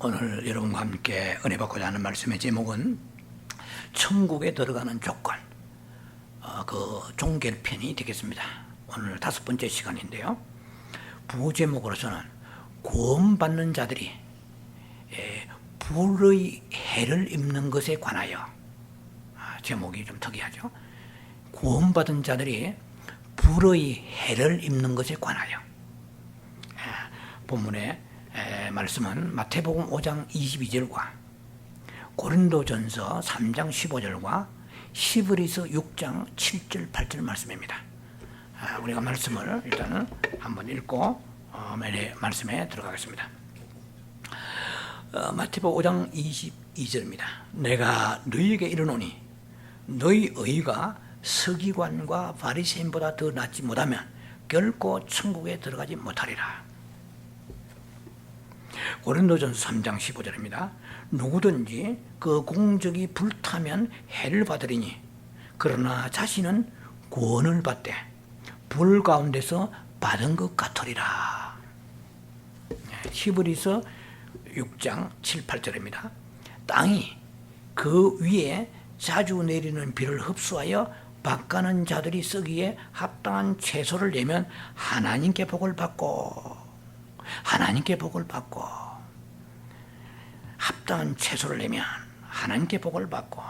오늘 여러분과 함께 은혜 받고자 하는 말씀의 제목은 천국에 들어가는 조건, 그 종결편이 되겠습니다. 오늘 5번째 시간인데요. 부제목으로서는 구원받는 자들이 불의 해를 입는 것에 관하여, 제목이 좀 특이하죠. 구원받은 자들이 불의 해를 입는 것에 관하여. 본문의 말씀은 마태복음 5장 22절과 고린도전서 3장 15절과 히브리서 6장 7절 8절 말씀입니다. 우리가 말씀을 일단은 한번 읽고 말씀에 들어가겠습니다. 마태복음 5장 22절입니다. 내가 너희에게 이르노니 너희 의가 서기관과 바리새인보다 더 낫지 못하면 결코 천국에 들어가지 못하리라. 고린도전서 3장 15절입니다. 누구든지 그 공적이 불타면 해를 받으리니 그러나 자신은 구원을 받되 불 가운데서 받은 것 같으리라. 히브리서 6장 7, 8절입니다. 땅이 그 위에 자주 내리는 비를 흡수하여 밭가는 자들이 쓰기에 합당한 채소를 내면 하나님께 복을 받고 합당한 채소를 내면 하나님께 복을 받고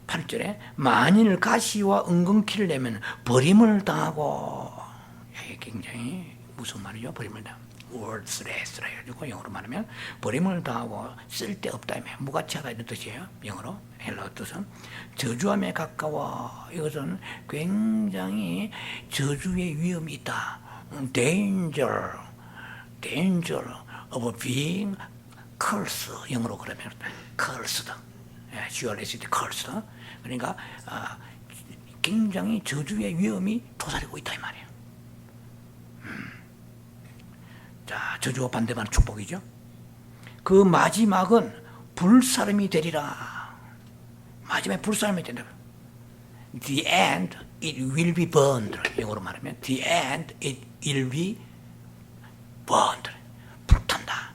8절에 만일 가시와 은근키를 내면 버림을 당하고. 이게 굉장히 무슨 말이죠? 버림을 당하고 worthless라 해가지고 영어로 말하면 버림을 당하고 쓸데없다, 무가치하다 이런 뜻이에요. 영어로 헬라어 뜻은 저주함에 가까워. 이것은 굉장히 저주의 위험이 있다. danger of being cursed. 영어로 그러면 cursed, cursed. 그러니까 굉장히 저주의 위험이 도사리고 있다 이 말이에요. 자, 저주와 반대만 축복이죠. 그 마지막은 불사름이 되리라. 마지막에 불사름이 된다. The end it will be burned. 영어로 말하면 the end it will be burned. 불탄다.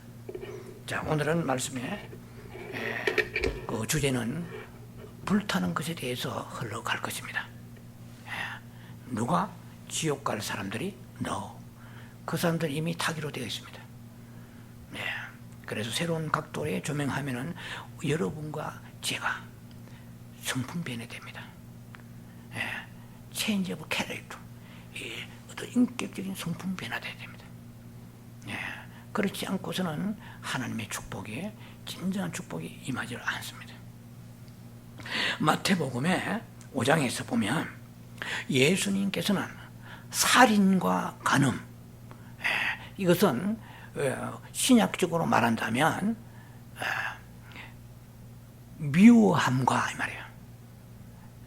자, 오늘은 말씀에 그 주제는 불타는 것에 대해서 흘러갈 것입니다. 누가 지옥 갈 사람들이? No. 그 사람들 이미 타기로 되어 있습니다. 그래서 새로운 각도에 조명하면은 여러분과 제가 성품 변해됩니다. Change of character. 어떤 인격적인 성품 변화돼야 됩니다. 그렇지 않고서는 하나님의 축복이, 진정한 축복이 임하지 않습니다. 마태복음의 5장에서 보면 예수님께서는 살인과 간음, 이것은 신약적으로 말한다면 미워함과 이 말이에요.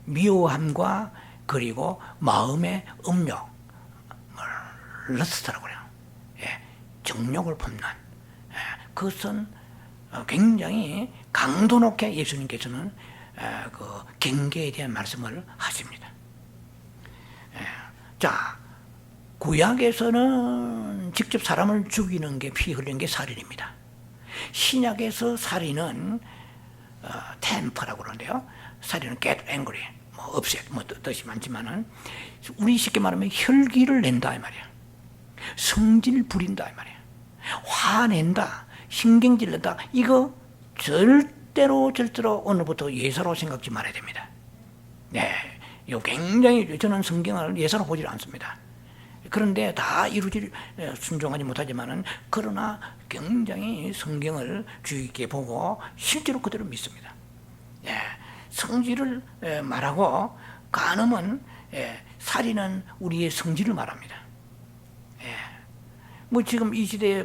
미워함과 그리고 마음의 음욕, 러스트라고 그래요. 정욕을 품는, 그것은 굉장히 강도 높게 예수님께서는 그 경계에 대한 말씀을 하십니다. 자, 구약에서는 직접 사람을 죽이는 게, 피 흘리는 게 살인입니다. 신약에서 살인은 템퍼라고 그러는데요. 살인은 get angry, upset, 뜻이 많지만은 우리 쉽게 말하면 혈기를 낸다 이 말이야. 성질 부린다 이 말이야. 화낸다, 신경질 낸다. 이거 절대로 오늘부터 예사로 생각지 말아야 됩니다. 이거 굉장히, 저는 성경을 예사로 보질 않습니다. 그런데 다 순종하지 못하지만은, 그러나 굉장히 성경을 주의 깊게 보고 실제로 그대로 믿습니다. 성질을 말하고, 간음은, 살인은 우리의 성질을 말합니다. 지금 이 시대에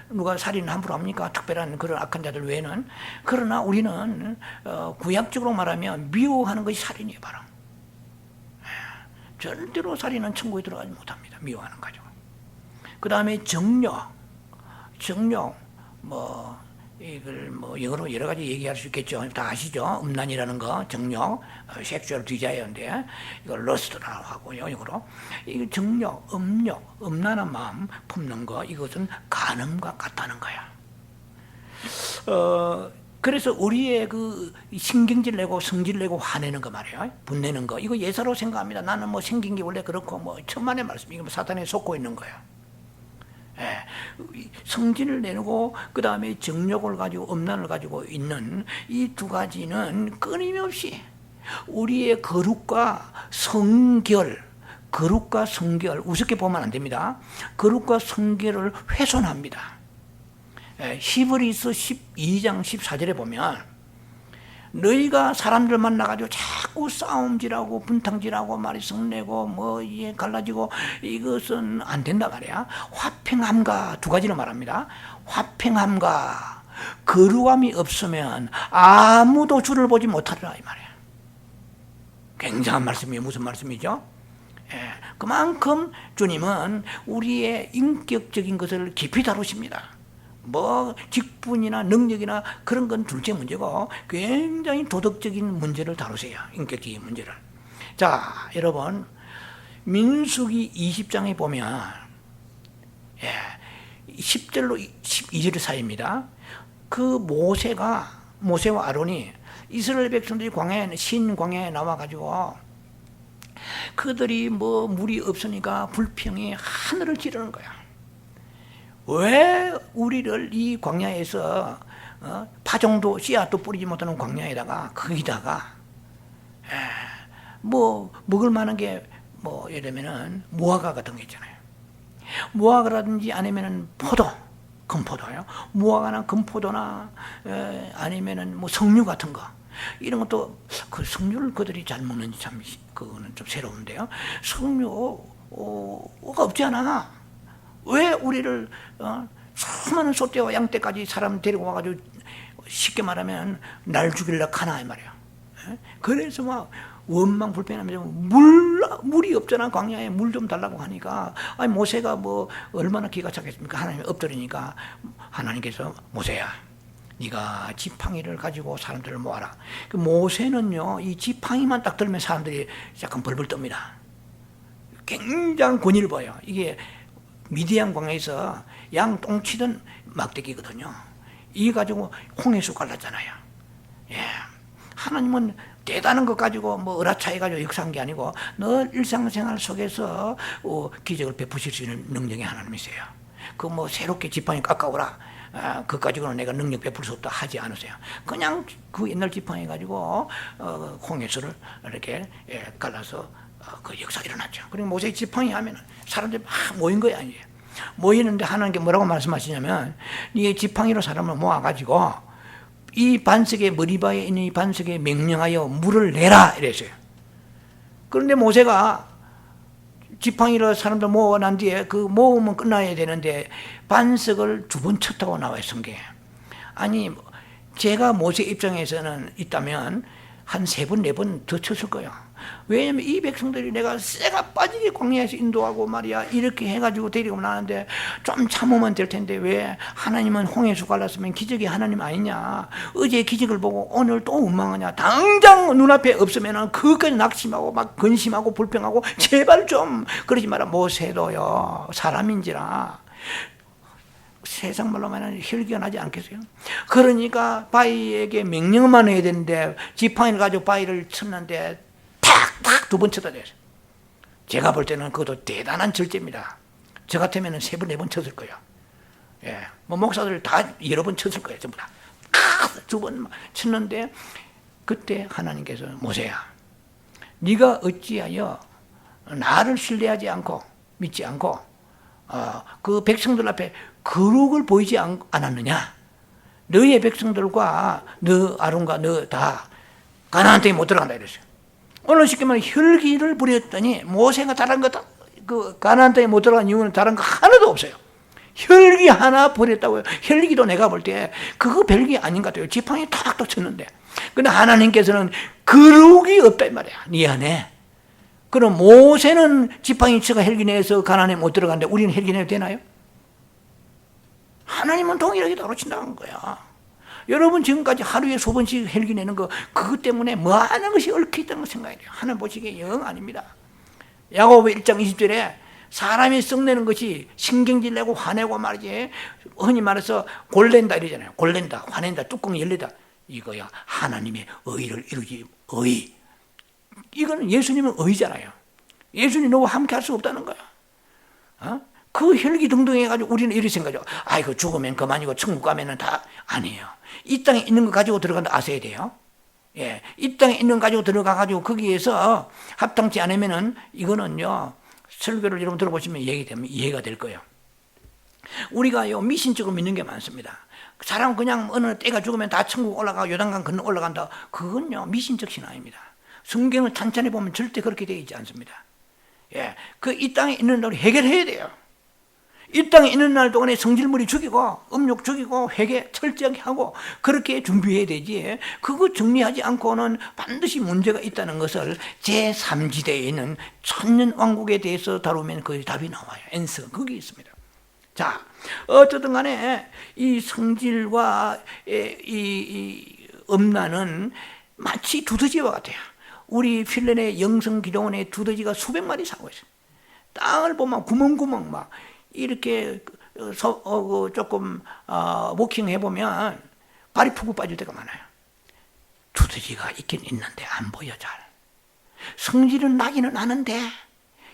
누가 살인 함부로 합니까? 특별한 그런 악한 자들 외에는. 그러나 우리는 구약적으로 말하면 미워하는 것이 살인이에요, 바로. 절대로 살인은 천국에 들어가지 못합니다. 미워하는 가족. 그 다음에 정욕, 이걸 영어로 여러 가지 얘기할 수 있겠죠. 다 아시죠? 음란이라는 거, 정욕, 섹슈얼 디자이어인데, 이걸 러스트라고 하고요, 영어로. 이 정욕, 음욕, 음란한 마음 품는 거, 이것은 간음과 같다는 거야. 그래서 우리의 그 신경질 내고 성질 내고 화내는 거 말이에요. 분내는 거. 이거 예사로 생각합니다. 나는 뭐 생긴 게 원래 그렇고 뭐 천만의 말씀. 이거 사탄에 속고 있는 거예요. 예. 성질을 내고 그 다음에 정욕을 가지고 음란을 가지고 있는 이 두 가지는 끊임없이 우리의 거룩과 성결, 우습게 보면 안 됩니다. 거룩과 성결을 훼손합니다. 히브리서 12장 14절에 보면 너희가 사람들 만나가지고 자꾸 싸움질하고 분탕질하고 말이 성내고 뭐 이게 갈라지고 이것은 안 된다 말이야. 화평함과 두 가지를 말합니다. 화평함과 거룩함이 없으면 아무도 주를 보지 못하리라 이 말이야. 굉장한 말씀이에요. 무슨 말씀이죠? 그만큼 주님은 우리의 인격적인 것을 깊이 다루십니다. 뭐 직분이나 능력이나 그런 건 둘째 문제고 굉장히 도덕적인 문제를 다루세요. 인격적인 문제를. 자, 여러분 민수기 20장에 보면 10절로 12절 사이입니다. 그 모세와 아론이 이스라엘 백성들이 신광야에 나와가지고 그들이 뭐 물이 없으니까 불평이 하늘을 찌르는 거야. 왜 우리를 이 광야에서 파종도 씨앗도 뿌리지 못하는 광야에다가 거기다가 뭐 먹을 만한 게 뭐 예를 들면은 무화과 같은 게 있잖아요. 무화과라든지 아니면은 금포도요. 무화과나 금포도나 아니면은 뭐 석류 같은 거 이런 것도 그 석류를 그들이 잘 먹는지 참 그거는 좀 새로운데요. 석류가 없지 않아. 왜 우리를 수많은 소떼와 양떼까지 사람 데리고 와가지고 쉽게 말하면 날 죽이려고 하나 이 말이야. 그래서 막 원망 불평하면서 물이 없잖아. 광야에 물 좀 달라고 하니까 아니 모세가 뭐 얼마나 기가 차겠습니까? 하나님이 엎드리니까 하나님께서 모세야 네가 지팡이를 가지고 사람들을 모아라. 그 모세는요 이 지팡이만 딱 들면 사람들이 약간 벌벌 떱니다. 굉장한 권위를 보여요. 이게 미디안 광야에서 양 똥치던 막대기거든요. 이 가지고 홍해수 갈랐잖아요. 하나님은 대단한 것 가지고 뭐 으라차해가지고 역사한 게 아니고 늘 일상생활 속에서 기적을 베푸실 수 있는 능력이 하나님이세요. 그 뭐 새롭게 지팡이 깎아오라. 그거 가지고는 내가 능력 베풀 수 없다 하지 않으세요. 그냥 그 옛날 지팡이 가지고 홍해수를 이렇게 갈라서 그 역사가 일어났죠. 그리고 모세 지팡이 하면 사람들이 막 모인 거야. 이제. 모이는데 하나님께 뭐라고 말씀하시냐면 네 지팡이로 사람을 모아가지고 이 반석의 머리바에 있는 이 반석에 명령하여 물을 내라 이랬어요. 그런데 모세가 지팡이로 사람들 모아난 뒤에 그 모으면 끝나야 되는데 반석을 2번 쳤다고 나와요 성경에. 아니 제가 모세 입장에서는 있다면 한 3번 4번 더 쳤을 거예요. 왜냐면 이 백성들이 내가 쇠가 빠지게 광야에서 인도하고 말이야 이렇게 해가지고 데리고 나는데 좀 참으면 될 텐데 왜 하나님은 홍해수 갈랐으면 기적이 하나님 아니냐. 어제 기적을 보고 오늘 또 원망하냐. 당장 눈앞에 없으면 그것까지 낙심하고 막 근심하고 불평하고 제발 좀 그러지 마라. 모세도요 사람인지라 세상 말로 말하면 혈기가 나지 않겠어요? 그러니까 바위에게 명령만 해야 되는데 지팡이를 가지고 바위를 쳤는데 탁탁 2번 쳐다 대요. 제가 볼 때는 그것도 대단한 절제입니다. 저 같으면 3번 4번 쳤을 거예요. 뭐 목사들 다 여러 번 쳤을 거예요. 전부 다 2번 쳤는데 그때 하나님께서 모세야 네가 어찌하여 나를 신뢰하지 않고 믿지 않고 그 백성들 앞에 거룩을 보이지 않았느냐. 너의 백성들과 너 아론과 너 다 가나안 땅에 못 들어간다 이랬어요. 오늘 쉽게 말하면 혈기를 부렸더니 모세가 다른 거 그 가나안 땅에 못 들어간 이유는 다른 거 하나도 없어요. 혈기 하나 버렸다고요. 혈기도 내가 볼 때 그거 별게 아닌 것 같아요. 지팡이 탁탁 쳤는데. 근데 하나님께서는 거룩이 없다 이 말이야. 네 안에. 그럼 모세는 지팡이 쳐가 혈기 내서 가나안에 못 들어갔는데 우리는 혈기 내도 되나요? 하나님은 동일하게 다루친다는 거야. 여러분 지금까지 하루에 수번씩 혈기 내는 거 그것 때문에 많은 것이 얽혀있다는 걸 생각해야 돼요. 하나님 보시기에 영 아닙니다. 야고보 1장 20절에 사람이 썩내는 것이 신경질 내고 화내고 말이지, 흔히 말해서 골낸다 이러잖아요. 골낸다, 화낸다, 뚜껑 열리다. 이거야 하나님의 의를 이루지. 의. 이거는 예수님은 의잖아요. 예수님 너와 함께 할 수 없다는 거야. 그 혈기등등해가지고 우리는 이렇게 생각하죠. 아이고 죽으면 그만이고 천국 가면은 다 아니에요. 이 땅에 있는 거 가지고 들어간다 아셔야 돼요. 예, 이 땅에 있는 거 가지고 들어가가지고 거기에서 합당치 않으면은 이거는요, 설교를 여러분 들어보시면 얘기되면 이해가 될 거예요. 우리가요 미신적으로 믿는 게 많습니다. 사람 그냥 어느 때가 죽으면 다 천국 올라가고 요단강 건너 올라간다. 그건요 미신적 신앙입니다. 성경을 찬찬히 보면 절대 그렇게 되어 있지 않습니다. 예, 그 이 땅에 있는 날 해결해야 돼요. 이 땅에 있는 날 동안에 성질머리 죽이고 음욕 죽이고 회개 철저하게 하고 그렇게 준비해야 되지, 그거 정리하지 않고는 반드시 문제가 있다는 것을 제3지대에 있는 천년왕국에 대해서 다루면 그 답이 나와요. 앤서 거기 있습니다. 자, 어쨌든 간에 이 성질과 이 음란은 마치 두더지와 같아요. 우리 핀란드의 영성기도원에 두더지가 수백 마리 살고 있어요. 땅을 보면 구멍구멍 막 이렇게 조금 워킹해 보면 발이 푹 빠질 때가 많아요. 두더지가 있긴 있는데 안 보여 잘. 성질은 나기는 나는데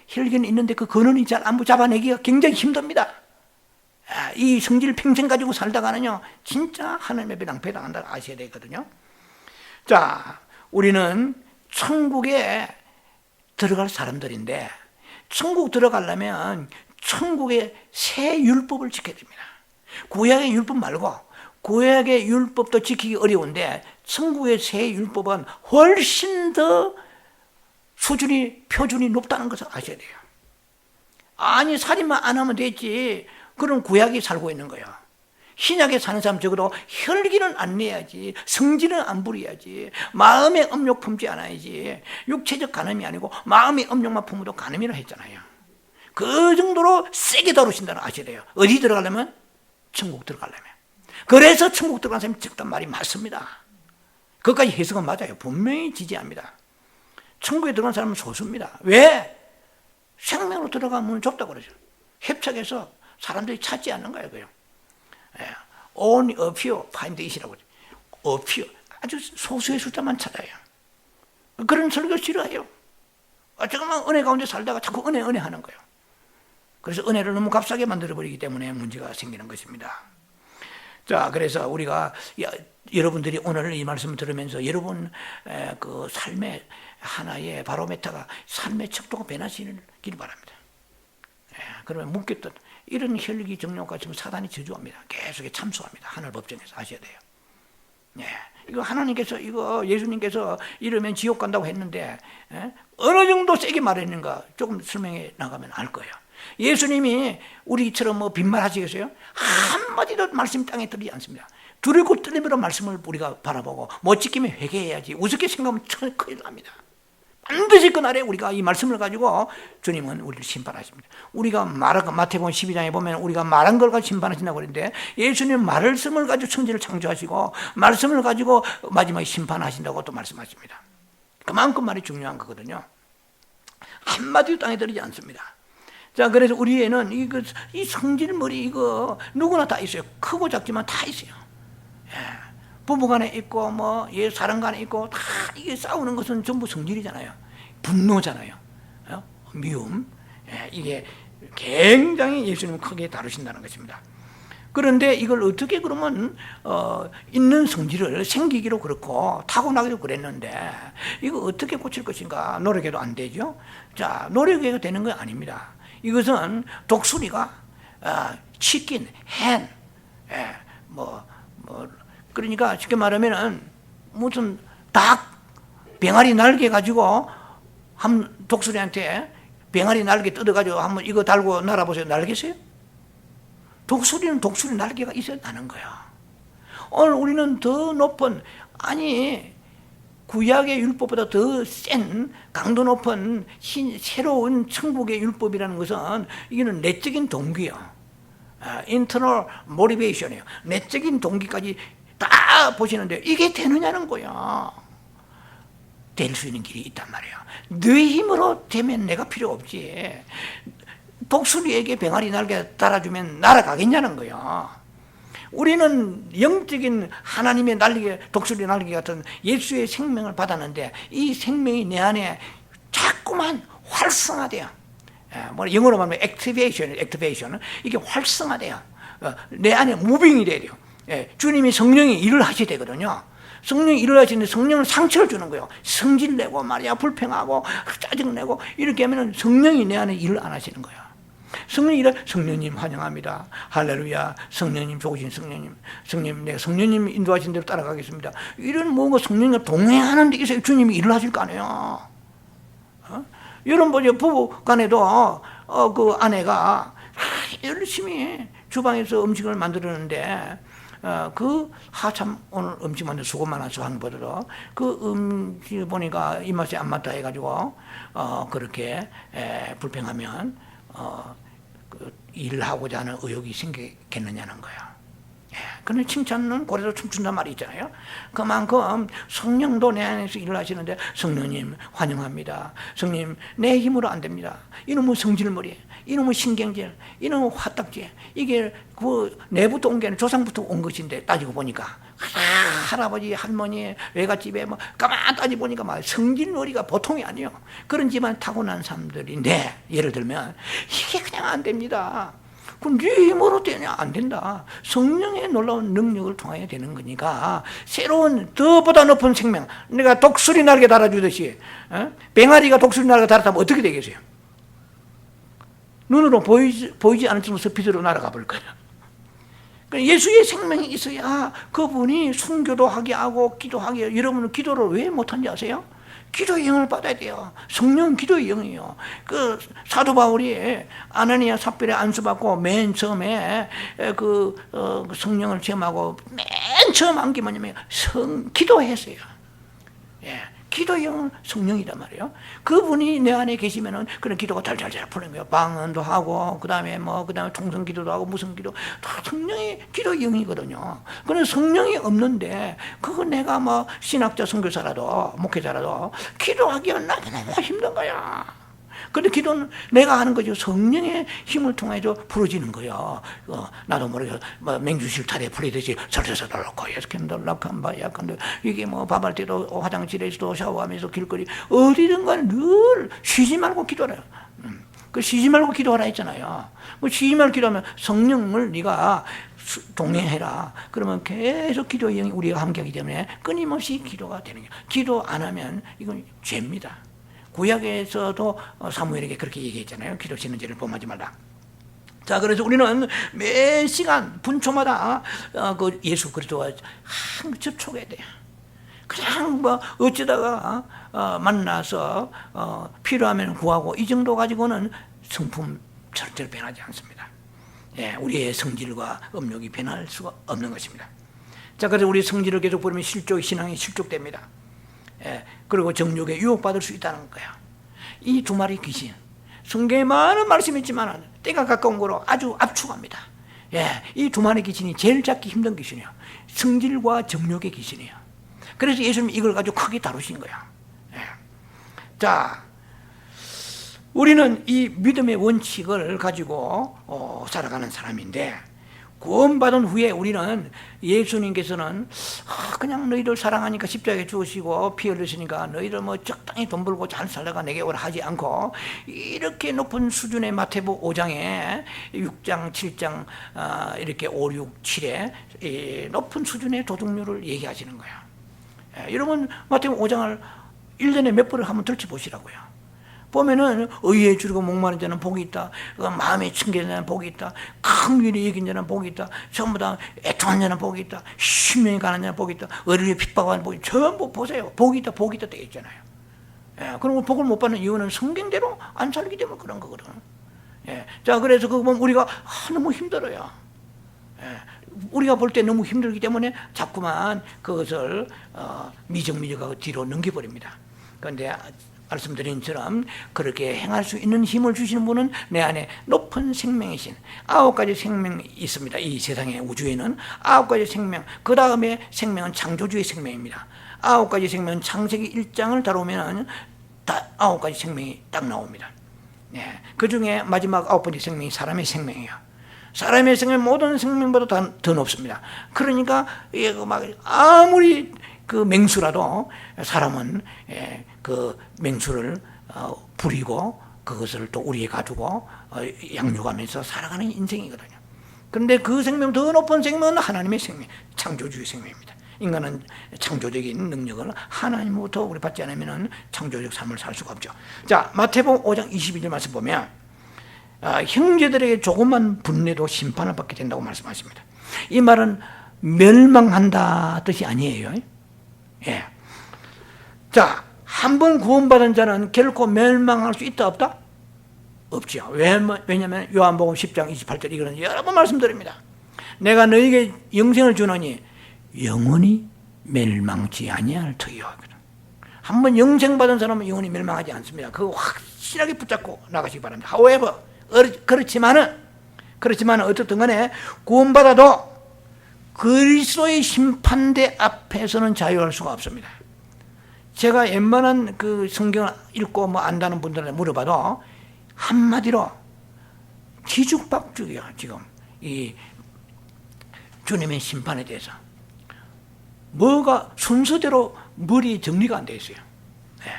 혈기는 있는데 그 근원이 잘 안 잡아내기가 굉장히 힘듭니다. 이 성질을 평생 가지고 살다가는요 진짜 하나님의 배당한다 아셔야 되거든요. 자, 우리는 천국에 들어갈 사람들인데 천국 들어가려면 천국의 새 율법을 지켜야 됩니다. 구약의 율법 말고, 구약의 율법도 지키기 어려운데 천국의 새 율법은 훨씬 더 표준이 높다는 것을 아셔야 돼요. 아니 살인만 안 하면 되지, 그럼 구약이 살고 있는 거예요. 신약에 사는 사람 적어도 혈기는 안 내야지, 성질은 안 부려야지, 마음의 음욕 품지 않아야지. 육체적 간음이 아니고 마음의 음욕만 품어도 간음이라 했잖아요. 그 정도로 세게 다루신다는 아셔야 돼요. 어디 들어가려면? 천국 들어가려면. 그래서 천국 들어가는 사람이 적단 말이 맞습니다. 그것까지 해석은 맞아요. 분명히 지지합니다. 천국에 들어가는 사람은 소수입니다. 왜? 생명으로 들어가면 문은 좁다고 그러죠. 협착해서 사람들이 찾지 않는 거예요. 그요. only a few find it이라고 그러죠. a few. 아주 소수의 숫자만 찾아요. 그런 설교 싫어해요. 조금만 은혜 가운데 살다가 자꾸 은혜 하는 거예요. 그래서 은혜를 너무 값싸게 만들어버리기 때문에 문제가 생기는 것입니다. 자, 그래서 우리가 여러분들이 오늘 이 말씀을 들으면서 여러분 그 삶의 하나의 바로메타가 삶의 척도가 변하시길 바랍니다. 그러면 묻겠던 이런 혈기 정욕과 지금 사단이 저주합니다. 계속 참수합니다. 하늘 법정에서 아셔야 돼요. 이거 하나님께서 이거 예수님께서 이러면 지옥 간다고 했는데 어느 정도 세게 말했는가 조금 설명해 나가면 알 거예요. 예수님이 우리처럼 뭐 빈말 하시겠어요? 한마디도 말씀이 땅에 떨어지지 않습니다. 두렵고 떨림으로 말씀을 우리가 바라보고 못 지키면 회개해야지. 우습게 생각하면 큰일 납니다. 반드시 그날에 우리가 이 말씀을 가지고 주님은 우리를 심판하십니다. 우리가 마태복음 12장에 보면 우리가 말한 걸 가지고 심판하신다고 그러는데 예수님은 말씀을 가지고 천지를 창조하시고 말씀을 가지고 마지막에 심판하신다고 또 말씀하십니다. 그만큼 말이 중요한 거거든요. 한마디도 땅에 떨어지지 않습니다. 자, 그래서 우리에는 이 성질머리 이거 누구나 다 있어요. 크고 작지만 다 있어요. 부부간에 있고 사람간에 있고 다 이게 싸우는 것은 전부 성질이잖아요. 분노잖아요. 미움. 이게 굉장히 예수님은 크게 다루신다는 것입니다. 그런데 이걸 어떻게 그러면 있는 성질을 생기기로 그렇고 타고나기도 그랬는데 이거 어떻게 고칠 것인가 노력해도 안 되죠. 자, 노력해도 되는 건 아닙니다. 이것은 독수리가 치킨, hen, 그러니까 쉽게 말하면은 무슨 닭 병아리 날개 가지고 한 독수리한테 병아리 날개 뜯어가지고 한번 이거 달고 날아보세요. 날겠어요? 독수리는 독수리 날개가 있어야 나는 거야. 오늘 우리는 더 높은, 구약의 율법보다 더 센 강도 높은 새로운 천국의 율법이라는 것은 이거는 내적인 동기요. internal motivation이에요. 내적인 동기까지 다 보시는데 이게 되느냐는 거야. 될 수 있는 길이 있단 말이에요. 네 힘으로 되면 내가 필요 없지. 독수리에게 병아리 날개 달아주면 날아가겠냐는 거예요. 우리는 영적인 하나님의 날개, 독수리 날개 같은 예수의 생명을 받았는데 이 생명이 내 안에 자꾸만 활성화돼요. 영어로 말하면 액티베이션, 이게 활성화돼요. 내 안에 무빙이 돼요. 주님이 성령이 일을 하셔야 되거든요. 성령이 일을 하시는데 성령은 상처를 주는 거예요. 성질내고 말이야, 불평하고 짜증내고 이렇게 하면 성령이 내 안에 일을 안 하시는 거예요. 성령이 성령님 환영합니다. 할렐루야. 성령님 좋으신 성령님. 성령님, 내가 성령님 인도하신 대로 따라가겠습니다. 이런 뭔가 성령과 동행하는 데 있어야 주님이 일을 하실 거 아니에요. 여러분 부부 간에도 그 아내가 열심히 주방에서 음식을 만들었는데 그 하참 오늘 음식 만들 수고 많아서 하는 것보다도 그 음식 보니까 입맛이 안 맞다 해가지고 그렇게 불평하면 그 일을 하고자 하는 의욕이 생기겠느냐는 거예요. 그런데 칭찬은 고래도 춤춘단 말이 있잖아요. 그만큼 성령도 내 안에서 일을 하시는데 성령님 환영합니다. 성령님 내 힘으로 안 됩니다. 이놈의 성질머리, 이놈의 신경질, 이놈의 화딱지, 이게 그 내부터 온 게 아니라 조상부터 온 것인데 따지고 보니까 할아버지 할머니 외갓집에 뭐 가만 따지고 보니까 막 성질머리가 보통이 아니에요. 그런 집안 타고난 사람들인데 예를 들면 이게 그냥 안 됩니다. 그럼 네 힘으로 되냐? 안 된다. 성령의 놀라운 능력을 통하여 되는 거니까 새로운 더보다 높은 생명, 내가 독수리 날개 달아주듯이 병아리가 독수리 날개 달았다면 어떻게 되겠어요? 눈으로 보이지 않을 정도로 빛으로 날아가 볼 거예요. 예수의 생명이 있어야 그분이 순교도 하게 하고 기도하게 해요. 여러분은 기도를 왜 못한지 아세요? 기도의 영을 받아야 돼요. 성령은 기도의 영이에요. 그 사도 바울이 아나니아 삽비라 안수받고 맨 처음에 그 성령을 체험하고 맨 처음 한 게 뭐냐면 기도했어요. 기도의 영은 성령이란 말이에요. 그분이 내 안에 계시면은 그런 기도가 잘잘잘 풀리는 거예요. 방언도 하고 그다음에 통성 기도도 하고 무슨 기도 다 성령이 기도의 영이거든요. 그런데 성령이 없는데 그거 내가 뭐 신학자 선교사라도 목회자라도 기도하기가 너무너무 힘든 거야. 그런데 기도는 내가 하는 거죠. 성령의 힘을 통해서 부러지는 거예요. 나도 모르게 뭐 맹주실타래 풀리듯이 설설설 놓고 이렇게 놀락한 바야. 근데 이게 뭐 밥할 때도 화장실에서도 샤워하면서 길거리 어디든가 늘 쉬지 말고 기도하라. 그 쉬지 말고 기도하라 했잖아요. 뭐 쉬지 말고 기도하면 성령을 네가 동행해라. 그러면 계속 기도의 영이 우리가 함께하기 때문에 끊임없이 기도가 되는 거예요. 기도 안 하면 이건 죄입니다. 구약에서도 사무엘에게 그렇게 얘기했잖아요. 기도 쉬는 죄를 범하지 말라. 자, 그래서 우리는 매 시간 분초마다 그 예수 그리스도와 접촉해야 돼요. 그냥 뭐 어쩌다가 만나서 필요하면 구하고 이 정도 가지고는 성품 절대로 변하지 않습니다. 우리의 성질과 업력이 변할 수가 없는 것입니다. 자, 그래서 우리 성질을 계속 보면 신앙이 실족됩니다. 그리고 정욕에 유혹받을 수 있다는 거야. 이 두 마리 귀신, 성경에 많은 말씀이 있지만 때가 가까운 거로 아주 압축합니다. 이 두 마리 귀신이 제일 잡기 힘든 귀신이에요. 성질과 정욕의 귀신이에요. 그래서 예수님이 이걸 가지고 크게 다루신 거야. 자, 우리는 이 믿음의 원칙을 가지고 살아가는 사람인데, 구원받은 후에 우리는 예수님께서는 그냥 너희들 사랑하니까 십자가에 죽으시고 피 흘리시니까 너희들 뭐 적당히 돈 벌고 잘 살다가 내게 오라 하지 않고 이렇게 높은 수준의 마태복음 5장에 6장 7장 이렇게 5, 6, 7에 높은 수준의 도덕률을 얘기하시는 거예요. 여러분 마태복음 5장을 1년에 몇 번을 한번 들춰보시라고요. 보면은 의에 주르고 목마른 자는 복이 있다. 마음에 충격된 자는 복이 있다. 큰 일이 이긴 자는 복이 있다. 전부 다 애통한 자는 복이 있다. 심령이 가난 자는 복이 있다. 의를 핍박하는 복이 있다. 전부 보세요. 복이 있다 되어 있잖아요. 그럼 복을 못 받는 이유는 성경대로 안 살기 때문에 그런 거거든. 자, 그래서 그거 보면 우리가 너무 힘들어요. 우리가 볼 때 너무 힘들기 때문에 자꾸만 그것을 미적미적하고 뒤로 넘겨버립니다. 그런데 말씀드린 것처럼 그렇게 행할 수 있는 힘을 주시는 분은 내 안에 높은 생명이신 9가지 생명이 있습니다. 이 세상의 우주에는 9가지 생명, 그 다음에 생명은 창조주의 생명입니다. 9가지 생명은 창세기 1장을 다루면 9가지 생명이 딱 나옵니다. 예, 그 중에 마지막 9번째 생명이 사람의 생명이에요. 사람의 생명 모든 생명보다 더 높습니다. 그러니까 막 아무리 그 맹수라도 사람은 그 맹수를 부리고 그것을 또 우리에 가지고 양육하면서 살아가는 인생이거든요. 그런데 그 생명, 더 높은 생명은 하나님의 생명, 창조주의 생명입니다. 인간은 창조적인 능력을 하나님으로부터 우리 받지 않으면 창조적 삶을 살 수가 없죠. 자, 마태복음 5장 22절 말씀 보면 형제들에게 조금만 분내도 심판을 받게 된다고 말씀하십니다. 이 말은 멸망한다 뜻이 아니에요. 예. 자, 한 번 구원받은 자는 결코 멸망할 수 있다 없다? 없죠. 왜냐하면 요한복음 10장 28절 이거는 여러 번 말씀드립니다. 내가 너에게 영생을 주노니 영원히 멸망치 아니할 터이요. 한 번 영생 받은 사람은 영원히 멸망하지 않습니다. 그거 확실하게 붙잡고 나가시기 바랍니다. However, 그렇지만은 어쨌든 간에 구원받아도 그리스도의 심판대 앞에서는 자유할 수가 없습니다. 제가 웬만한 그 성경을 읽고 뭐 안다는 분들한테 물어봐도 한마디로 뒤죽박죽이야. 지금 이 주님의 심판에 대해서 뭐가 순서대로 머리 정리가 안 돼 있어요. 네.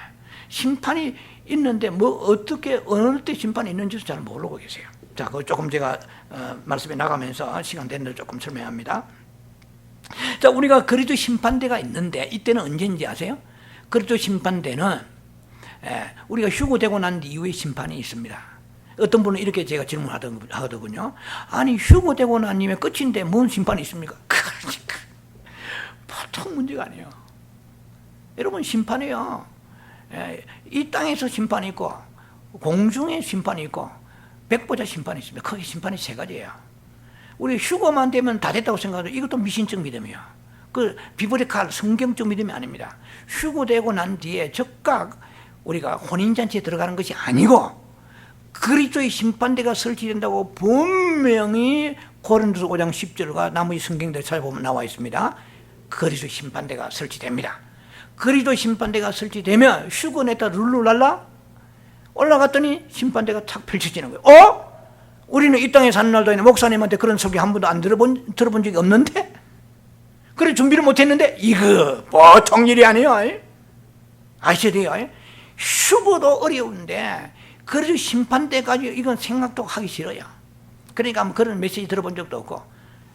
심판이 있는데 뭐 어떻게 어느 때 심판이 있는지도 잘 모르고 계세요. 자, 그거 조금 제가 말씀에 나가면서 시간 되는 대로 조금 설명합니다. 자, 우리가 그리스도 심판대가 있는데 이때는 언제인지 아세요? 그리스도 심판대는 우리가 휴거되고 난 이후에 심판이 있습니다. 어떤 분은 이렇게 제가 질문하더군요. 아니, 휴거되고 난 이후에 끝인데 뭔 심판이 있습니까? 그러니까 보통 문제가 아니에요. 여러분, 심판이요, 이 땅에서 심판이 있고 공중에 심판이 있고 백보자 심판이 있습니다. 크게 심판이 세 가지예요. 우리 휴거만 되면 다 됐다고 생각해도 이것도 미신적 믿음이에요. 그 비브리칼 성경적 믿음이 아닙니다. 휴거되고 난 뒤에 즉각 우리가 혼인잔치에 들어가는 것이 아니고 그리스도의 심판대가 설치된다고 분명히 고린도서 5장 10절과 나머지 성경들 찾아보면 나와 있습니다. 그리스도의 심판대가 설치됩니다. 그리스도의 심판대가 설치되면 휴거냈다 룰루랄라 올라갔더니 심판대가 탁 펼쳐지는 거예요. 우리는 이 땅에 사는 날도 아니고 목사님한테 그런 소리 한 번도 안 들어본 적이 없는데? 그래, 준비를 못 했는데? 이거 보통 일이 아니에요. 아셔야 돼요. 휴거도 어려운데 그래서 심판대까지 이건 생각도 하기 싫어요. 그러니까 그런 메시지 들어본 적도 없고.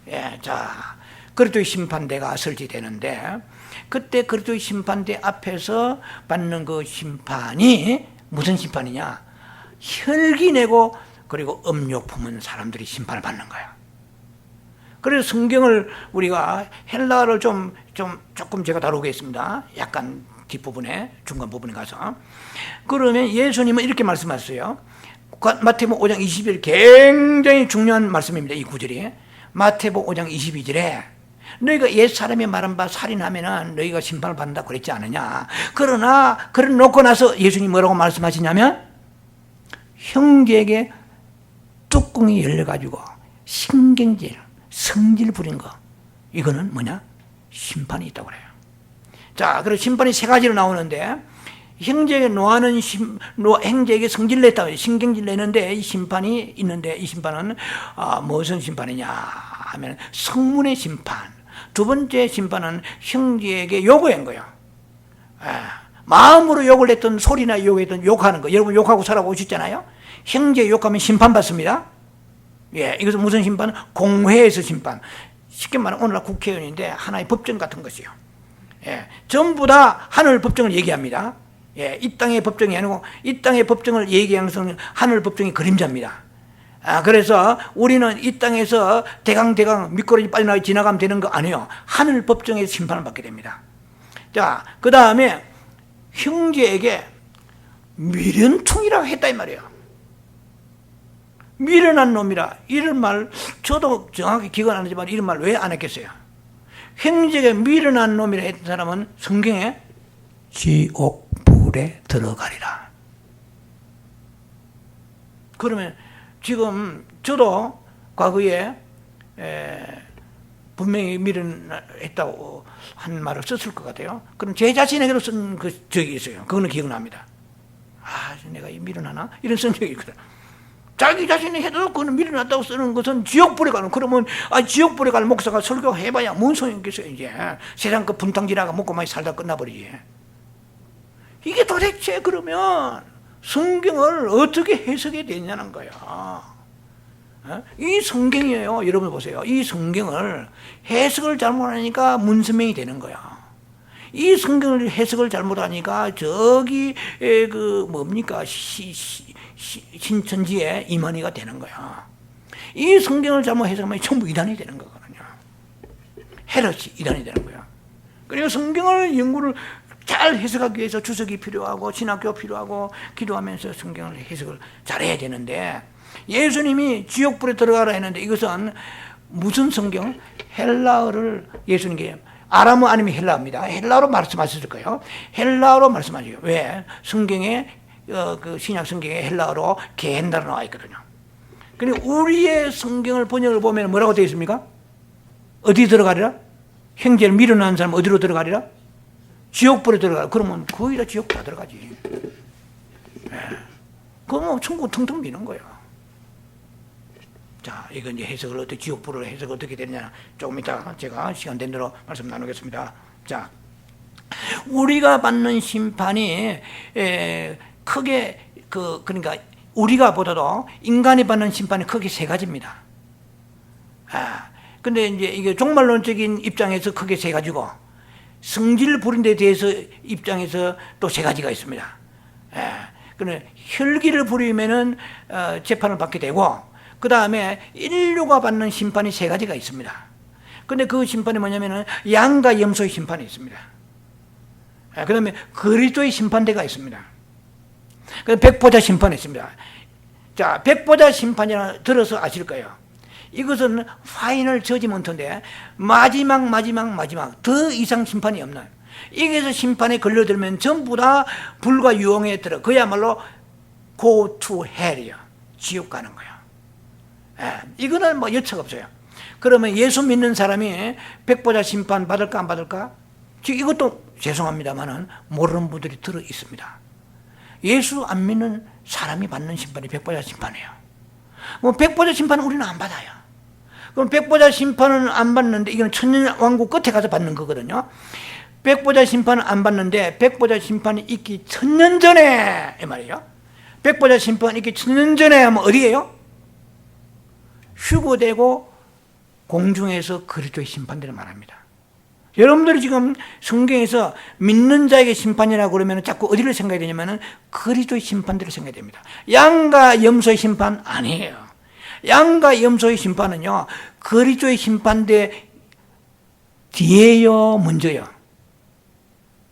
예, 자, 그리스도의 심판대가 설치되는데 그때 그리스도의 심판대 앞에서 받는 그 심판이 무슨 심판이냐? 혈기 내고 그리고 음욕 품은 사람들이 심판을 받는 거야. 그래서 성경을 우리가 헬라어를 조금 제가 다루겠습니다. 약간 뒷부분에, 중간 부분에 가서. 그러면 예수님은 이렇게 말씀하셨어요. 마태복음 5장 22절 굉장히 중요한 말씀입니다. 이 구절이. 마태복음 5장 22절에 너희가 옛사람이 말한 바 살인하면은 너희가 심판을 받는다 그랬지 않느냐. 그러나 그래 놓고 나서 예수님이 뭐라고 말씀하시냐면 형제에게 뚜껑이 열려가지고 신경질, 성질 부린 거, 이거는 뭐냐? 심판이 있다고 그래요. 자, 그래서 심판이 세 가지로 나오는데 형제에게 형제에게 성질 냈다, 신경질 내는데 이 심판이 있는데 이 심판은 무슨 심판이냐 하면 성문의 심판. 두 번째 심판은 형제에게 요구한 거예요. 마음으로 욕을 했던, 소리나 욕했던 욕하는 거. 여러분 욕하고 살아보셨잖아요. 형제 욕하면 심판받습니다. 예, 이것은 무슨 심판? 공회에서 심판. 쉽게 말하면 오늘날 국회의원인데 하나의 법정 같은 것이요. 예, 전부 다 하늘 법정을 얘기합니다. 예, 이 땅의 법정이 아니고 이 땅의 법정을 얘기하는 것은 하늘 법정의 그림자입니다. 그래서 우리는 이 땅에서 대강 미꾸라지 빨리 지나가면 되는 거 아니에요. 하늘 법정에서 심판을 받게 됩니다. 자, 그 다음에 형제에게 미련충이라고 했다 이 말이에요. 미련한 놈이라, 이런 말 저도 정확히 기억은 안 나지만 이런 말 왜 안 했겠어요? 형제에게 미련한 놈이라 했던 사람은 성경에 지옥 불에 들어가리라. 그러면 지금 저도 과거에 분명히 미련했다고 한 말을 썼을 것 같아요. 그럼 제 자신에게도 쓴 그 적이 있어요. 그거는 기억납니다. 내가 미련하나? 이런 성격이 있거든. 자기 자신이 해도 그거는 미련하다고 쓰는 것은 지옥불에 가는, 그러면 지옥불에 갈 목사가 설교해봐야 뭔 소용이 있겠어요. 이제 세상 그 분탕지나가 먹고 많이 살다 끝나버리지. 이게 도대체 그러면 성경을 어떻게 해석해야 되냐는 거야. 이 성경이에요. 여러분 보세요. 이 성경을 해석을 잘못하니까 문선명이 되는 거야. 이 성경을 해석을 잘못하니까 저기 그 뭡니까 신천지의 이만희가 되는 거야. 이 성경을 잘못 해석하면 전부 이단이 되는 거거든요. 헤롯이 이단이 되는 거야. 그리고 성경을 연구를 잘 해석하기 위해서 주석이 필요하고 신학교 필요하고 기도하면서 성경을 해석을 잘해야 되는데, 예수님이 지옥불에 들어가라 했는데 이것은 무슨 성경? 헬라어를 예수님께, 아람어 아니면 헬라어입니다. 헬라어로 말씀하셨을 거예요. 헬라어로 말씀하시죠. 왜? 성경에 그 신약 성경에 헬라어로 게헨다로 나와 있거든요. 그리고 우리의 성경을 번역을 보면 뭐라고 되어 있습니까? 어디 들어가리라? 형제를 미련한 사람 어디로 들어가리라? 지옥불에 들어가라. 그러면 거의 다 지옥 다 들어가지. 그러면 천국 텅텅 비는 거예요. 자, 이건 이제 해석을 어떻게, 지옥불을 해석 어떻게 되느냐, 조금 이따 제가 시간 된 대로 말씀 나누겠습니다. 자, 우리가 받는 심판이 크게 그러니까 우리가 보다도 인간이 받는 심판이 크게 세 가지입니다. 근데 이제 이게 종말론적인 입장에서 크게 세 가지고, 성질 부린 데 대해서 입장에서 또 세 가지가 있습니다. 근데 혈기를 부리면은 재판을 받게 되고, 그 다음에 인류가 받는 심판이 세 가지가 있습니다. 근데 그 심판이 뭐냐면은 양과 염소의 심판이 있습니다. 그 다음에 그리스도의 심판대가 있습니다. 그 백보자 심판이 있습니다. 자, 백보자 심판이라 들어서 아실 거예요. 이것은 파이널 저지먼트인데 마지막 더 이상 심판이 없는, 여기서 심판에 걸려들면 전부 다 불과 유황에 들어, 그야말로 go to hell이야. 지옥 가는 거야. 이거는 뭐 여차가 없어요. 그러면 예수 믿는 사람이 백보자 심판 받을까 안 받을까? 이것도 죄송합니다만은 모르는 분들이 들어 있습니다. 예수 안 믿는 사람이 받는 심판이 백보자 심판이에요. 뭐 백보자 심판은 우리는 안 받아요. 그럼 백보자 심판은 안 받는데, 이건 천년왕국 끝에 가서 받는 거거든요. 백보자 심판은 안 받는데 백보자 심판이 있기 1000년 전에, 이 말이에요. 백보자 심판이 있기 1000년 전에 하면 어디예요? 휴거되고 공중에서 그리스도의 심판대를 말합니다. 여러분들이 지금 성경에서 믿는 자에게 심판이라고 그러면 자꾸 어디를 생각해야 되냐면 그리스도의 심판대를 생각해야 됩니다. 양과 염소의 심판 아니에요. 양과 염소의 심판은요, 그리스도의 심판대 뒤에요, 먼저요?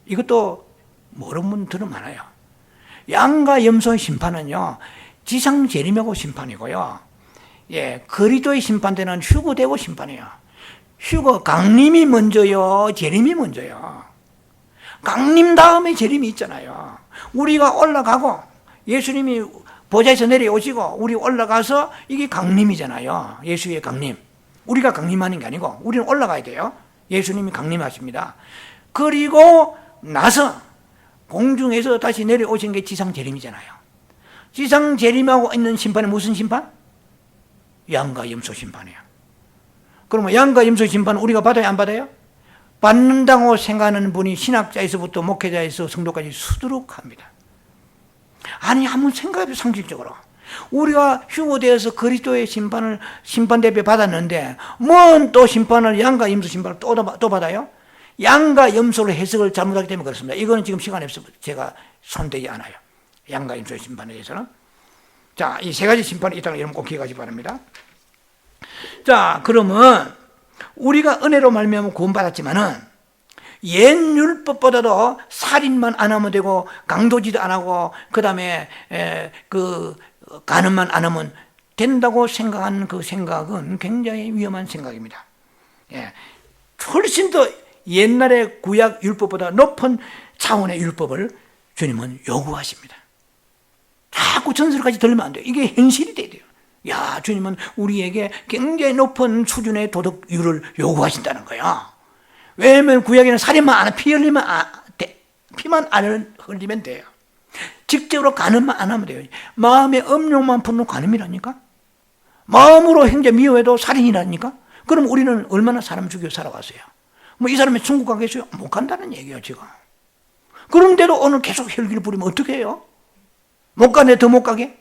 이것도 모르는 분들은 많아요. 양과 염소의 심판은요, 지상 재림하고 심판이고요. 그리스도의 심판대는 휴거되고 심판이에요. 강림이 먼저요, 재림이 먼저요. 강림 다음에 재림이 있잖아요. 우리가 올라가고 예수님이 보좌에서 내려오시고 우리 올라가서 이게 강림이잖아요. 예수의 강림. 우리가 강림하는 게 아니고 우리는 올라가야 돼요. 예수님이 강림하십니다. 그리고 나서 공중에서 다시 내려오신 게 지상 재림이잖아요. 지상 재림하고 있는 심판은 무슨 심판? 양과 염소 심판이에요. 그러면 양과 염소 심판은 우리가 받아요, 안 받아요? 받는다고 생각하는 분이 신학자에서부터 목회자에서 성도까지 수두룩합니다. 아니, 한번 생각해보세요. 상식적으로 우리가 휴거되어서 그리스도의 심판대배 받았는데 뭔 또 심판을, 양과 염소 심판을 또 받아요? 양과 염소로 해석을 잘못하기 때문에 그렇습니다. 이거는 지금 시간이 없어서 제가 손대지 않아요. 양과 염소의 심판에 대해서는. 자, 이 세 가지 심판이 있다는 걸 여러분 꼭 기억하시기 바랍니다. 자, 그러면 우리가 은혜로 말미암아 구원받았지만은 옛 율법보다도 살인만 안 하면 되고 강도질도 안 하고 그 다음에 그 간음만 안 하면 된다고 생각하는 그 생각은 굉장히 위험한 생각입니다. 훨씬 더 옛날의 구약 율법보다 높은 차원의 율법을 주님은 요구하십니다. 자꾸 전설까지 들으면 안 돼요. 이게 현실이 돼야 돼요. 야, 주님은 우리에게 굉장히 높은 수준의 도덕율을 요구하신다는 거야. 왜냐하면 구약에는 살인만 안 하면 피만 안 흘리면 돼요. 직접으로 간음만 안 하면 돼요. 마음의 음욕만 품는 간음이라니까. 마음으로 형제 미워해도 살인이라니까. 그럼 우리는 얼마나 사람 죽여 살아왔어요? 뭐 이 사람이 천국 가겠어요? 못 간다는 얘기예요 지금. 그런데도 오늘 계속 혈기를 부리면 어떻게 해요? 못 가네, 더 못 가게?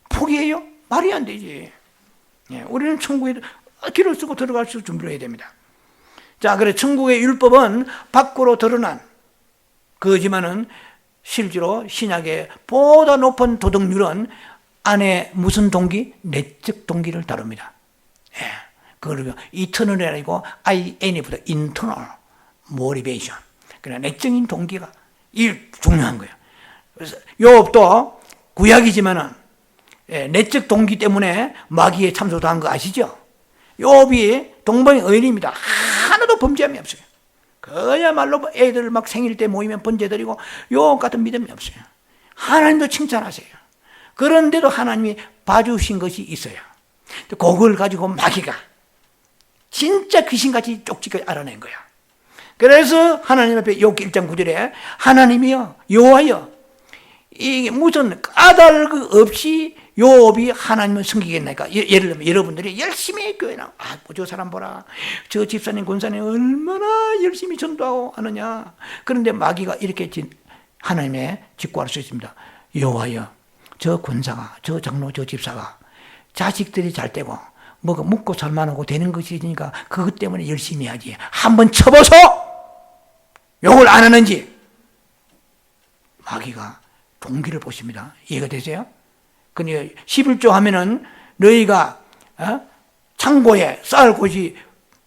포기해요? 말이 안 되지. 예, 우리는 천국에 길을 쓰고 들어갈 수 준비를 해야 됩니다. 자, 그래 천국의 율법은 밖으로 드러난 그지만은 실제로 신약의 보다 높은 도덕률은 안에 무슨 동기? 내적 동기를 다룹니다. 예, 그걸 이터널이 아니고 INF보다 internal motivation. 그러나 내적인 동기가 이 중요한 거예요. 그래서 욥도 구약이지만은 내적 동기 때문에 마귀에 참소당한 거 아시죠? 욥이 동방의 의인입니다. 하나도 범죄함이 없어요. 그야말로 애들 막 생일 때 모이면 번제 드리고 욥 같은 믿음이 없어요. 하나님도 칭찬하세요. 그런데도 하나님이 봐주신 것이 있어요. 그걸 가지고 마귀가 진짜 귀신같이 쪽지게 알아낸 거야. 그래서 하나님 앞에 욥기 1장 9절에 하나님이여 여호와여 이게 무슨 까닭 없이 욥이 하나님을 섬기겠나니까. 예를 들면 여러분들이 열심히 교회 나와 저 사람 보라 저 집사님 권사님 얼마나 열심히 전도하고 하느냐. 그런데 마귀가 이렇게 하나님의 직구할 수 있습니다. 여호와여 저 권사가 저 장로 저 집사가 자식들이 잘 되고 뭐가 묵고 살만하고 되는 것이니까 그것 때문에 열심히 하지. 한번 쳐보소 욕을 안 하는지. 마귀가 동기를 보십니다. 이해가 되세요? 근데 11조 하면은 너희가 창고에 쌓을 곳이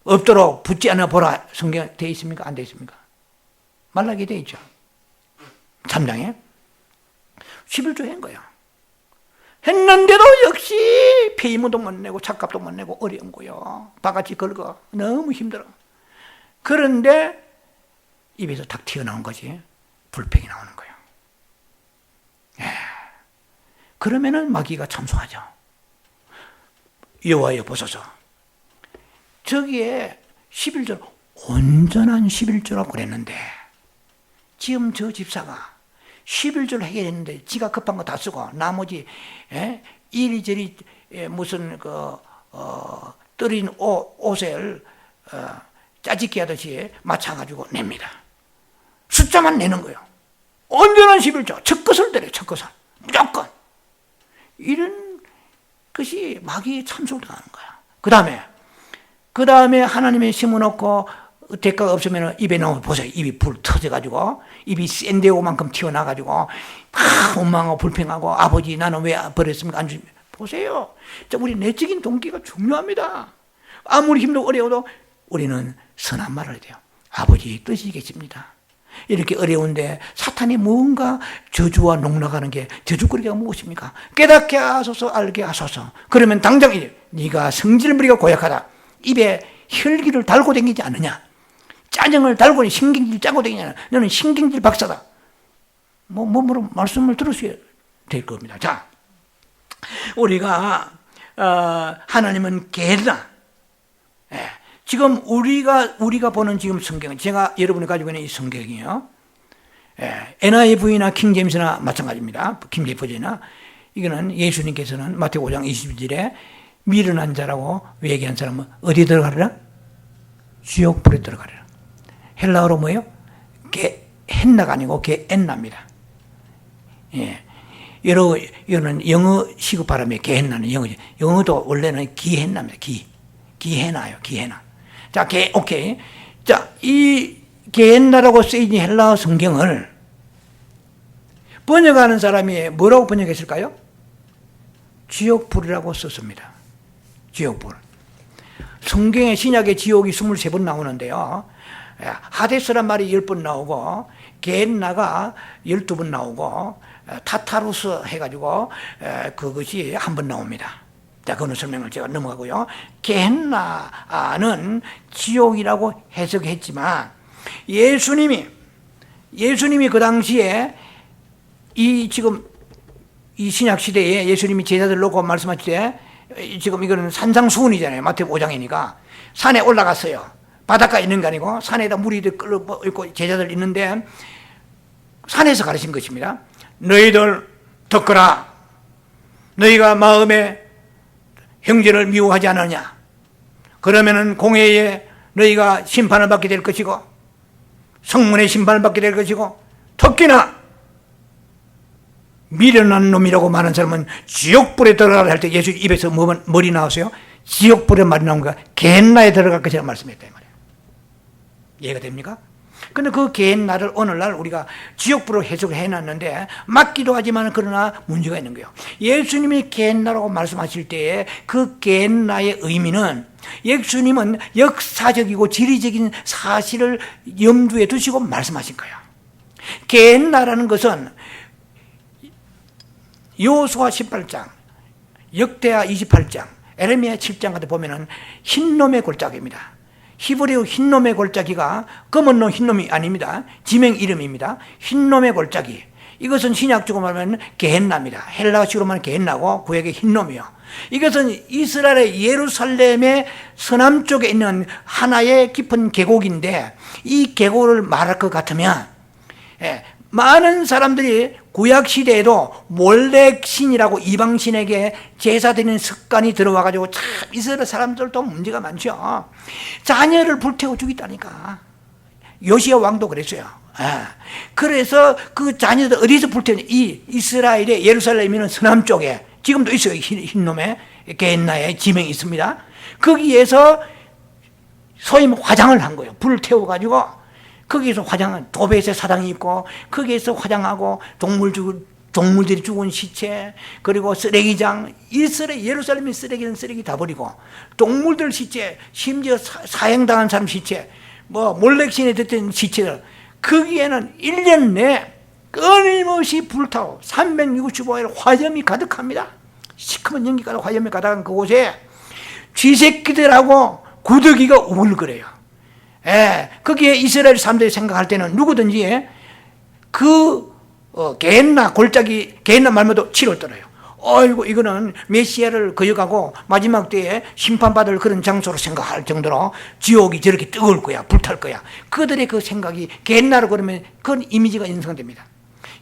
없도록 붙지 않아 보라. 성경에 되어 있습니까? 안 되어 있습니까? 말라기에 되어 있죠. 3장에 11조 한 거야. 했는데도 역시 폐임무도 못 내고 착값도 못 내고 어려운 거요. 바가지 긁어. 너무 힘들어. 그런데 입에서 탁 튀어나온 거지. 불평이 나오는 거예요. 예. 그러면은 마귀가 참소하죠. 여호와여 보소서. 저기에 11절 온전한 11조라고 그랬는데 지금 저 집사가 11조를 해결했는데 지가 급한 거 다 쓰고 나머지 이리저리 무슨 떨어진 옷을 짜집기 하듯이 맞춰가지고 냅니다. 숫자만 내는 거예요. 온전한 11조 첫 것을 때려요. 첫 것을 무조건. 이런 것이 마귀의 참소를 당하는 거야. 그 다음에 하나님의 심어놓고 대가가 없으면 입에 나오면 보세요. 입이 불 터져가지고 입이 센데오만큼 튀어나가지고 막 원망하고 불평하고 아버지 나는 왜 버렸습니까? 안 주십니까? 보세요. 우리 내적인 동기가 중요합니다. 아무리 힘들고 어려워도 우리는 선한 말을 해야 돼요. 아버지 뜻이겠습니다. 이렇게 어려운데 사탄이 뭔가 저주와 농락하는 게 저주거리가 무엇입니까? 깨닫게 하소서 알게 하소서. 그러면 당장 네가 성질부리가 고약하다. 입에 혈기를 달고 다니지 않느냐. 짜증을 달고 신경질 짜고 다니냐. 너는 신경질 박사다. 말씀을 들으셔야 될 겁니다. 자, 우리가 하나님은 계다. 예. 지금 우리가 보는 지금 성경은 제가 여러분이 가지고 있는 이 성경이요. 예. NIV나 킹제임스나 마찬가지입니다. 킹제임스나 이거는 예수님께서는 마태복음 5장 21절에 미련한 자라고 얘기한 사람은 어디 들어가리라? 지옥불에 들어가리라. 헬라어로 뭐예요? 게헨나가 아니고 게엔나입니다. 예. 이거는 영어 시급 발음에 게헨나는 영어죠. 영어도 원래는 기헨나입니다. 기헤나요. 기헤나. 자, 오케이. 자, 이 게헨나라고 쓰인 헬라어 성경을 번역하는 사람이 뭐라고 번역했을까요? 지옥불이라고 썼습니다. 지옥불. 성경에 신약의 지옥이 23번 나오는데요. 하데스란 말이 10번 나오고 게헨나가 12번 나오고 타타루스 해가지고 그것이 한 번 나옵니다. 자, 그거는 설명을 제가 넘어가고요. 게헨나는 지옥이라고 해석했지만 예수님이 그 당시에 지금 이 신약 시대에 예수님이 제자들 놓고 말씀하실 때 지금 이거는 산상수훈이잖아요. 마태복음 5장이니까 산에 올라갔어요. 바닷가에 있는 게 아니고 산에다 물이 끌고 있고 제자들 있는데 산에서 가르친 것입니다. 너희들 듣거라. 너희가 마음에 형제를 미워하지 않느냐? 그러면은 공회에 너희가 심판을 받게 될 것이고 성문의 심판을 받게 될 것이고, 특히나 미련한 놈이라고 말하는 사람은 지옥불에 들어가라 할 때 예수 입에서 머리 나왔어요? 지옥불에 말이 나온 거야. 겟나에 들어갈 것이라고 말씀했다 이 말이에요. 이해가 됩니까? 근데 그 겟나를 오늘날 우리가 지옥불로 해석을 해놨는데 맞기도 하지만 그러나 문제가 있는 거예요. 예수님이 겟나라고 말씀하실 때에 그 겟나의 의미는, 예수님은 역사적이고 지리적인 사실을 염두에 두시고 말씀하신 거예요. 겟나라는 것은 여호수아 18장, 역대하 28장, 에레미야 7장 같은 데 보면은 흰놈의 골짜기입니다. 히브리어 흰놈의 골짜기가 검은 놈 흰놈이 아닙니다. 지명 이름입니다. 흰놈의 골짜기. 이것은 신약적으로 말하면 게헨나입니다. 헬라식으로 말하면 게헨나고 구약의 흰놈이요. 이것은 이스라엘의 예루살렘의 서남쪽에 있는 하나의 깊은 계곡인데, 이 계곡을 말할 것 같으면 많은 사람들이 구약시대에도 몰렉신이라고 이방신에게 제사 드리는 습관이 들어와가지고 참 이스라엘 사람들도 문제가 많죠. 자녀를 불태워 죽이다니까. 요시야 왕도 그랬어요. 그래서 그 자녀들 어디서 불태우냐? 이 이스라엘의 예루살렘이는 서남쪽에 지금도 있어요. 흰놈의 겟나의 지명이 있습니다. 거기에서 소위 화장을 한 거예요. 불을 태워가지고 거기에서 화장한, 도벳에 사당이 있고 거기에서 화장하고 동물들이 죽은 시체, 그리고 쓰레기장, 예루살렘의 쓰레기는 쓰레기 다 버리고 동물들 시체, 심지어 사형당한 사람 시체, 몰렉신에 됐던 시체들, 거기에는 1년 내에 끊임없이 불타고 365일 화염이 가득합니다. 시커먼 연기가 화염이 가득한 그곳에 쥐새끼들하고 구더기가 우글거려요. 거기에 이스라엘 사람들이 생각할 때는 누구든지 겟나 골짜기, 겟나 말마다 치를 떨어요. 어이구, 이거는 메시아를 거역하고 마지막 때에 심판받을 그런 장소로 생각할 정도로 지옥이 저렇게 뜨거울 거야, 불탈 거야. 그들의 그 생각이 겟나로 그러면 그런 이미지가 인성됩니다.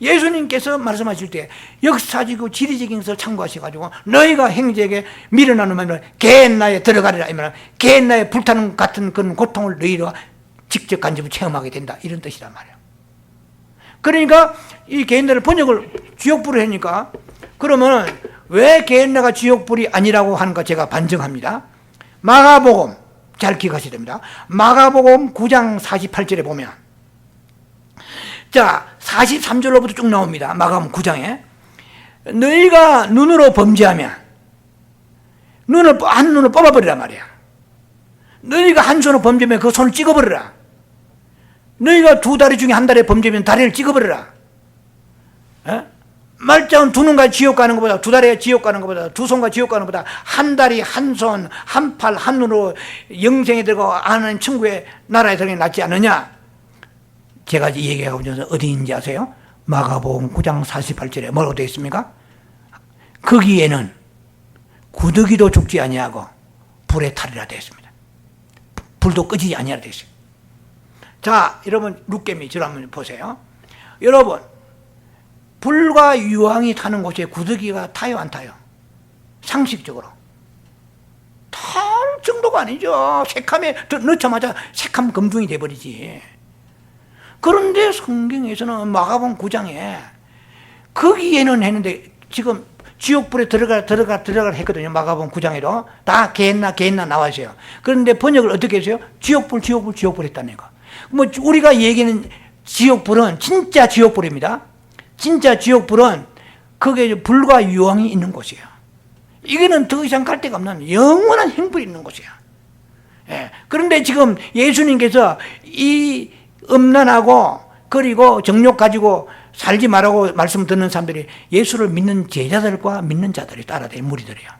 예수님께서 말씀하실 때 역사적이고 지리적인 것을 참고하셔가지고 너희가 형제에게 미련하면 겟나에 들어가리라, 이면 겟나에 불타는 같은 그런 고통을 너희가 직접 간접으로 체험하게 된다, 이런 뜻이란 말이에요. 그러니까 이 겟나를 번역을 지옥불을 하니까, 그러면 왜 겟나가 지옥불이 아니라고 하는가 제가 반증합니다. 마가복음 잘 기억하셔야 됩니다. 마가복음 9장 48절에 보면, 자 43절로부터 쭉 나옵니다. 마가복음 9장에 너희가 눈으로 범죄하면 한 눈을 뽑아버리란 말이야. 너희가 한 손으로 범죄하면 그 손을 찍어버리라. 너희가 두 다리 중에 한 다리에 범죄하면 다리를 찍어버리라. 말짱은 두 눈과 지옥 가는 것보다, 두 다리에 지옥 가는 것보다, 두 손과 지옥 가는 것보다 한 다리, 한 손, 한 팔, 한 눈으로 영생에 들어가고 아는 천국의 나라에 들어가는 게 낫지 않느냐. 제가 얘기하고 있는 어디인지 아세요? 마가복음 9장 48절에 뭐라고 되어 있습니까? 거기에는 구더기도 죽지 아니하고 불에 타리라 되어 있습니다. 불도 끄지지 아니하라 되어 있어요. 자, 여러분 룻개미 저를 한번 보세요. 여러분, 불과 유황이 타는 곳에 구더기가 타요, 안 타요? 상식적으로 탈 정도가 아니죠. 색함에 넣자마자 색함 검둥이 돼버리지. 그런데 성경에서는 마가복음 9장에 거기에는 했는데, 지금 지옥불에 들어가 했거든요. 마가복음 9장에도 다 겟나 나와 있어요. 그런데 번역을 어떻게 했어요? 지옥불 했다는 거. 우리가 얘기하는 지옥불은 진짜 지옥불입니다. 진짜 지옥불은 거기에 불과 유황이 있는 곳이에요. 이거는 더 이상 갈 데가 없는 영원한 행불이 있는 곳이에요. 그런데 지금 예수님께서 이 음란하고 그리고 정욕 가지고 살지 말라고 말씀 듣는 사람들이 예수를 믿는 제자들과 믿는 자들이 따라다니는 무리들이에요.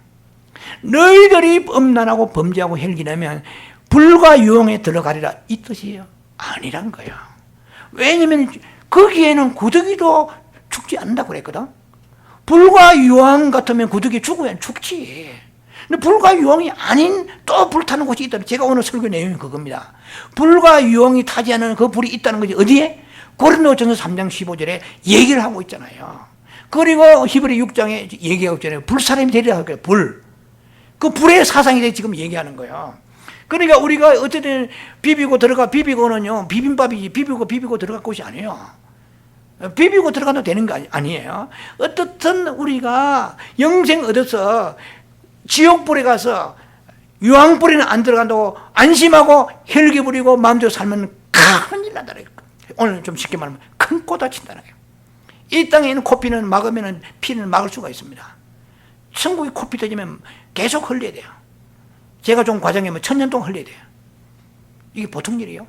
너희들이 음란하고 범죄하고 헬기려면 불과 유황에 들어가리라, 이 뜻이에요. 아니란 거예요. 왜냐하면 거기에는 구더기도 죽지 않는다고 그랬거든. 불과 유황 같으면 구더기 죽으면 죽지. 근데 불과 유황이 아닌 또 불타는 곳이 있다. 제가 오늘 설교 내용이 그겁니다. 불과 유황이 타지 않는 그 불이 있다는 거지. 어디에? 고린도전서 3장 15절에 얘기를 하고 있잖아요. 그리고 히브리 6장에 얘기하고 있잖아요. 불사람이 되리라 할 거예요. 불. 그 불의 사상에 대해 지금 얘기하는 거예요. 그러니까 우리가 어쨌든 비비고는요, 비빔밥이지 비비고 들어갈 곳이 아니에요. 비비고 들어가도 되는 거 아니에요. 어떻든 우리가 영생 얻어서 지옥불에 가서 유황불에는 안 들어간다고 안심하고 혈기 부리고 마음대로 살면 큰일 난다는 거예요. 오늘 좀 쉽게 말하면 큰 꼬 다친다는 거예요. 이 땅에 있는 코피는 막으면 피는 막을 수가 있습니다. 천국에 코피 터지면 계속 흘려야 돼요. 제가 좀 과장하면 1000년 동안 흘려야 돼요. 이게 보통 일이에요.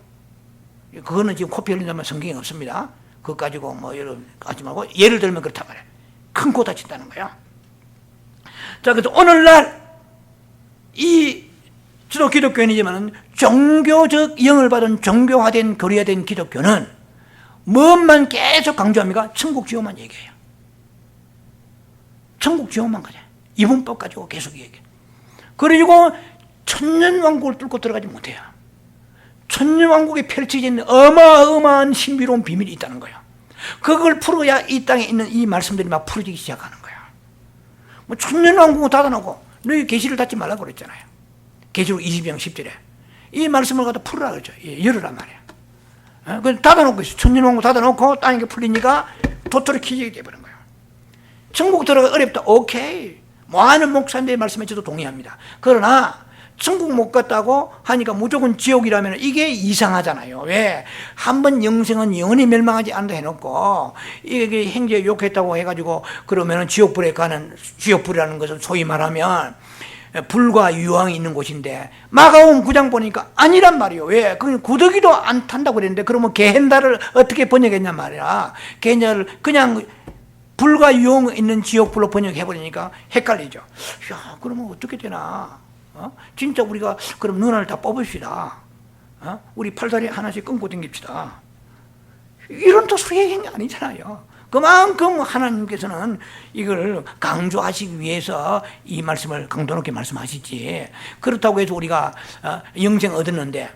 그거는 지금 코피 흘린다면 성경에 없습니다. 그거 가지고 뭐 여러분 하지 말고 예를 들면 그렇단 말이에요. 큰 코 다친다는 거예요. 자, 그래서 오늘날 이 주로 기독교인이지만 종교적 영을 받은 종교화된 교리화된 기독교는 뭐만 계속 강조합니까? 천국 지옥만 얘기해요. 천국 지옥만 가자. 이분법 가지고 계속 얘기해요. 그리고 천년왕국을 뚫고 들어가지 못해요. 천년왕국에 펼쳐진 어마어마한 신비로운 비밀이 있다는 거예요. 그걸 풀어야 이 땅에 있는 이 말씀들이 막 풀어지기 시작하는 거예요. 뭐 천년왕국은 닫아놓고 너희 계시를 닫지 말라고 그랬잖아요. 계시록 20장 10절에 이 말씀을 갖다 풀으라 그랬죠. 열으란 말이에요. 그래서 닫아놓고 있어요. 천년왕국 닫아놓고 땅에 풀리니까 도토리 키지게 돼버린 거예요. 천국 들어가 어렵다. 오케이. 많은 목사님들의 말씀에 저도 동의합니다. 그러나 천국 못 갔다고 하니까 무조건 지옥이라면 이게 이상하잖아요. 왜? 한번 영생은 영원히 멸망하지 않는다 해놓고 이게 행제 욕했다고 해가지고 그러면 지옥불에 가는, 지옥불이라는 것은 소위 말하면 불과 유황이 있는 곳인데 마가복음 9장 보니까 아니란 말이에요. 왜? 그건 구더기도 안 탄다고 그랬는데 그러면 게헨다를 어떻게 번역했냔 말이야. 게헨다를 그냥 불과 유황 있는 지옥불로 번역해버리니까 헷갈리죠. 야, 그러면 어떻게 되나? 진짜 우리가 그럼 눈알 다 뽑읍시다. 우리 팔다리 하나씩 끊고 댕깁시다. 이런 또 소리의 게 아니잖아요. 그만큼 하나님께서는 이걸 강조하시기 위해서 이 말씀을 강도 높게 말씀하시지. 그렇다고 해서 우리가 영생 얻었는데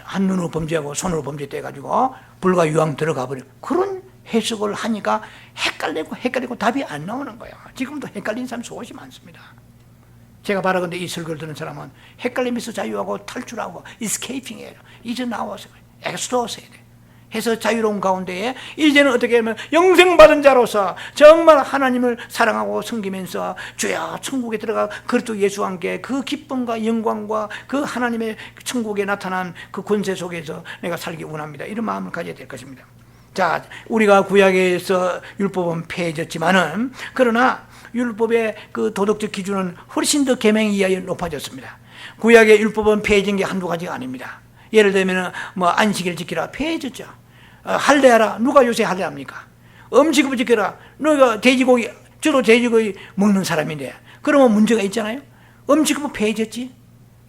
한 눈으로 범죄하고 손으로 범죄돼 가지고 불과 유황 들어가 버려. 그런 해석을 하니까 헷갈리고 답이 안 나오는 거예요. 지금도 헷갈리는 사람 수없이 많습니다. 제가 바라건대 이 설교를 듣는 사람은 헷갈림에서 자유하고 탈출하고 escaping이에요. 이제 나와서 엑스토스 해야 돼. 해서 자유로운 가운데에 이제는 어떻게 하면 영생받은 자로서 정말 하나님을 사랑하고 섬기면서 주여 천국에 들어가 그리스도 예수와 함께 그 기쁨과 영광과 그 하나님의 천국에 나타난 그 권세 속에서 내가 살기 원합니다. 이런 마음을 가져야 될 것입니다. 자, 우리가 구약에서 율법은 폐해졌지만은 그러나 율법의 그 도덕적 기준은 훨씬 더 계명에 의하여 높아졌습니다. 구약의 율법은 폐해진 게 한두 가지가 아닙니다. 예를 들면 뭐 안식일 지키라 폐해졌죠. 할례하라. 누가 요새 할례합니까? 음식을 지켜라. 너가 돼지고기, 저도 돼지고기 먹는 사람인데 그러면 문제가 있잖아요. 음식은 폐해졌지.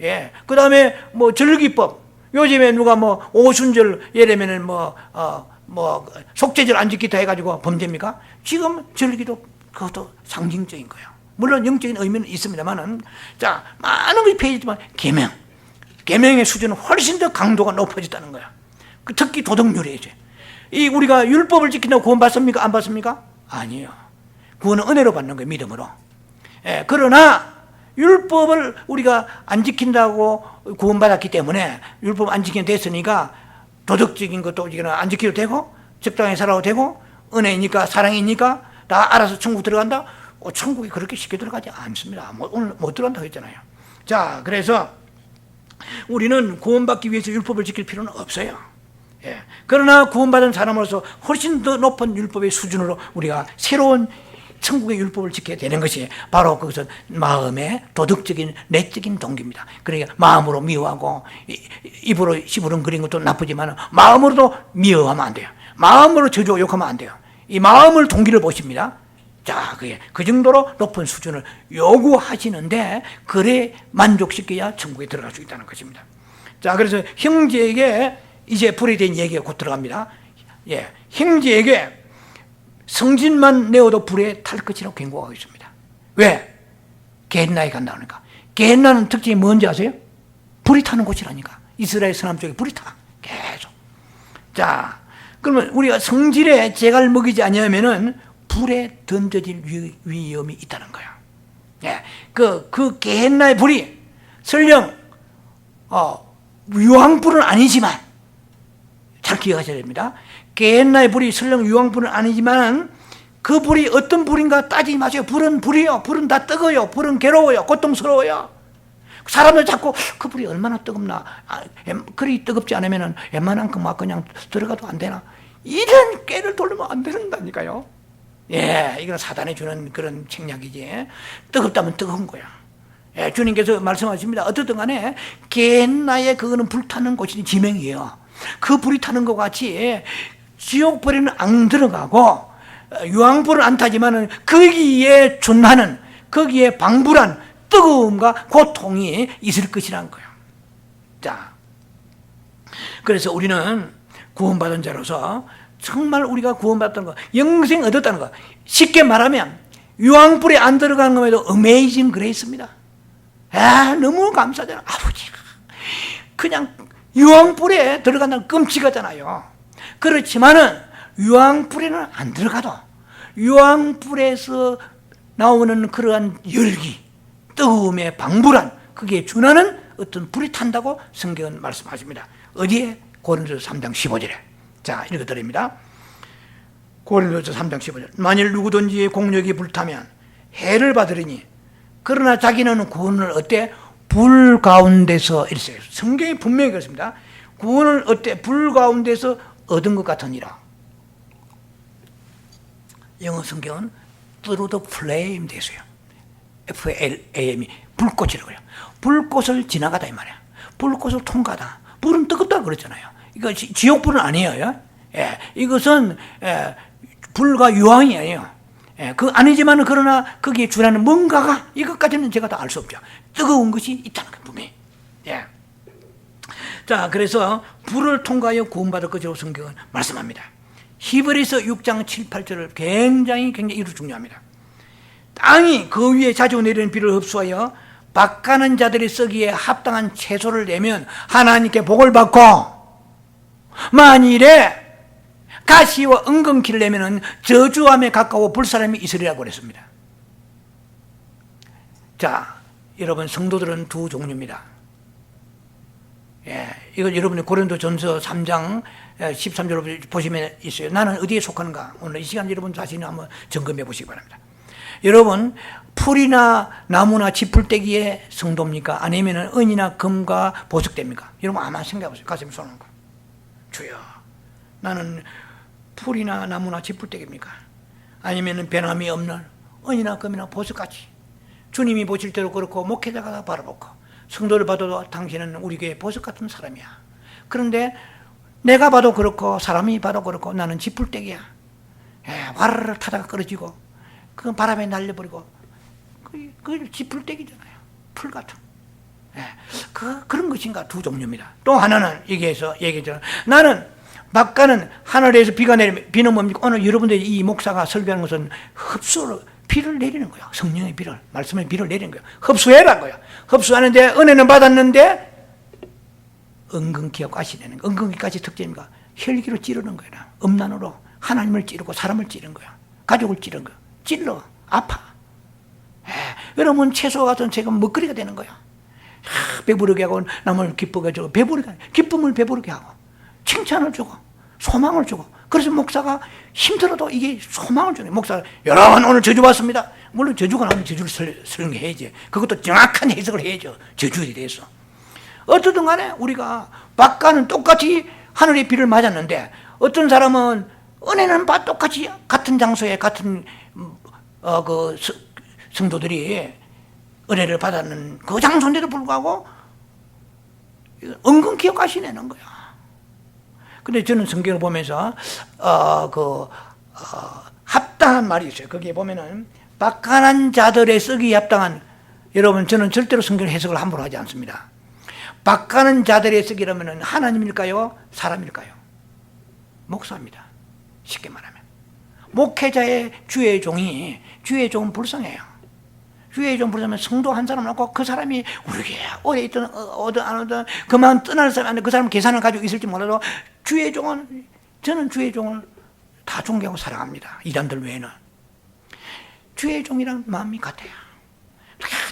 예. 그 다음에 뭐 절기법. 요즘에 누가 뭐 오순절 예를 들면 뭐 속죄절 안 지키다 해가지고 범죄입니까? 지금 절기도 그것도 상징적인 거예요. 물론 영적인 의미는 있습니다만은 자 많은 것이 폐해졌지만 계명의 수준은 훨씬 더 강도가 높아졌다는 거야. 특히 도덕률이죠. 이 우리가 율법을 지킨다고 구원 받습니까? 안 받습니까? 아니에요. 구원은 은혜로 받는 거예요. 믿음으로. 예, 그러나 율법을 우리가 안 지킨다고 구원받았기 때문에 율법 안 지키면 됐으니까 도덕적인 것도 안 지켜도 되고 적당히 살아도 되고 은혜이니까 사랑이니까 다 알아서 천국 들어간다? 천국에 그렇게 쉽게 들어가지 않습니다. 오늘 못 들어간다고 했잖아요. 자, 그래서 우리는 구원받기 위해서 율법을 지킬 필요는 없어요. 예. 그러나 구원받은 사람으로서 훨씬 더 높은 율법의 수준으로 우리가 새로운 천국의 율법을 지켜야 되는 것이 바로 그것은 마음의 도덕적인 내적인 동기입니다. 그러니까 마음으로 미워하고 입으로 시부름거리는 것도 나쁘지만 마음으로도 미워하면 안 돼요. 마음으로 저주하고 욕하면 안 돼요. 이 마음을 동기를 보십니다. 자, 그게 그 정도로 높은 수준을 요구하시는데 그래 만족시켜야 천국에 들어갈 수 있다는 것입니다. 자, 그래서 형제에게 이제 불에 대한 얘기가 곧 들어갑니다. 예, 형제에게 성진만 내어도 불에 탈 것이라고 경고하고 있습니다. 왜? 게헨나에 간다니까. 게헨나는 특징이 뭔지 아세요? 불이 타는 곳이라니까. 이스라엘 서남 쪽에 불이 타. 계속. 자, 그러면 우리가 성질에 재갈 먹이지 아니하면은 불에 던져질 위험이 있다는 거예요. 예, 그 게헨나의 불이 설령 유황불은 아니지만, 잘 기억하셔야 됩니다. 게헨나의 불이 설령 유황불은 아니지만 그 불이 어떤 불인가 따지지 마세요. 불은 불이요. 불은 다 뜨거워요. 불은 괴로워요. 고통스러워요. 사람들 자꾸 그 불이 얼마나 뜨겁나, 그리 뜨겁지 않으면 웬만한큼 막 그냥 들어가도 안 되나, 이런 깨를 돌리면 안 된다니까요. 예, 이건 사단이 주는 그런 책략이지. 뜨겁다면 뜨거운 거야. 예, 주님께서 말씀하십니다. 어떻든 간에 게헨나의 그거는 불타는 곳이 지명이에요. 그 불이 타는 것 같이 지옥불에는 안 들어가고 유황불은 안 타지만은 거기에 준하는, 거기에 방불한 뜨거움과 고통이 있을 것이란 거예요. 자, 그래서 우리는 구원받은 자로서 정말 우리가 구원받았다는 거, 영생 얻었다는 거, 쉽게 말하면 유황불에 안 들어가는 것에도 어메이징 그레이스입니다. 너무 감사하잖아. 아버지가 그냥 유황불에 들어간다는 끔찍하잖아요. 그렇지만은 유황불에는 안 들어가도 유황불에서 나오는 그러한 열기, 뜨거움의 방불한, 그게 준하는 어떤 불이 탄다고 성경은 말씀하십니다. 어디에? 고린도서 3장 15절에. 자, 읽어드립니다. 고린도서 3장 15절. 만일 누구든지 공력이 불타면 해를 받으리니, 그러나 자기는 구원을 어때? 불 가운데서, 이랬어요. 성경이 분명히 그렇습니다. 구원을 어때? 불 가운데서 얻은 것 같으니라. 영어 성경은 through the flame 되어요. FLAM이 불꽃이라고 해요. 불꽃을 지나가다 이 말이야. 불꽃을 통과하다. 불은 뜨겁다고 그랬잖아요. 이거 지옥불은 아니에요. 예, 이것은 불과 유황이 아니에요. 예, 그 아니지만 그러나 거기에 주라는 뭔가가, 이것까지는 제가 다 알 수 없죠. 뜨거운 것이 있다는 거예요, 분명히. 예. 자, 그래서 불을 통과하여 구원받을 것이라고 성경은 말씀합니다. 히브리서 6장 7, 8절을 굉장히 이루 중요합니다. 땅이 그 위에 자주 내리는 비를 흡수하여 밭가는 자들이 쓰기에 합당한 채소를 내면 하나님께 복을 받고, 만일에 가시와 은근키를 내면 저주함에 가까워 불사람이 있으리라고 그랬습니다. 자, 여러분, 성도들은 두 종류입니다. 예, 이건 여러분이 고린도전서 3장 13절로 보시면 있어요. 나는 어디에 속하는가? 오늘 이 시간 여러분 자신을 한번 점검해 보시기 바랍니다. 여러분, 풀이나 나무나 지풀떼기의 성도입니까? 아니면 은이나 금과 보석됩니까? 여러분 아마 생각해 보세요. 가슴에 손 얹고. 주여, 나는 풀이나 나무나 지풀떼기입니까? 아니면 변함이 없는 은이나 금이나 보석같이 주님이 보실 때도 그렇고 목회자가 바라보고 성도를 봐도 당신은 우리 교회 보석 같은 사람이야. 그런데 내가 봐도 그렇고 사람이 봐도 그렇고 나는 지풀떼기야. 와르르 타다가 끊어지고 그 바람에 날려버리고 그 지풀떼기잖아요. 풀 같은. 그런 것인가? 두 종류입니다. 또 하나는 얘기했죠. 나는 막가는 하늘에서 비가 내리면, 비는 뭡니까? 오늘 여러분들이 이 목사가 설교하는 것은 흡수로 비를 내리는 거야. 성령의 비를, 말씀의 비를 내리는 거야. 흡수해란 거야. 흡수하는데 은혜는 받았는데 은근키와 가시 내는 거야. 은근키까지 특징입니까? 혈기로 찌르는 거야. 음란으로 하나님을 찌르고 사람을 찌르는 거야. 가족을 찌르는 거야. 찔러, 아파. 여러분 채소 같은 제가 먹거리가 되는 거야. 배부르게 하고 남을 기쁘게 하고 기쁨을 배부르게 하고 칭찬을 주고 소망을 주고. 그래서 목사가 힘들어도 이게 소망을 주는 거예요. 목사가 여러분 오늘 저주 받습니다. 물론 저주가 나오면 저주를 설명해야지. 그것도 정확한 해석을 해야죠. 저주에 대해서. 어쨌든 간에 우리가 밖과는 똑같이 하늘의 비를 맞았는데 어떤 사람은 은혜는 똑같이 같은 장소에 같은 성도들이 은혜를 받았는 그 장소인데도 불구하고 은근 기억하시 내는 거야. 근데 저는 성경을 보면서 합당한 말이 있어요. 거기에 보면은 박한한 자들의 쓰기에 합당한, 여러분 저는 절대로 성경 해석을 함부로 하지 않습니다. 박하는 자들의 쓰기라면 하나님일까요? 사람일까요? 목사입니다. 쉽게 말하면 목회자의 주의 종은 불쌍해요. 주의 종 불쌍하면 성도 한 사람 놓고 그 사람이 우리에게 어디 있든 어디 안 오든 그만 떠날 사람, 그 사람 계산을 가지고 있을지 몰라도 주의 종은 저는 주의 종을 다 존경하고 사랑합니다. 이단들 외에는. 주의 종이란 마음이 같아요.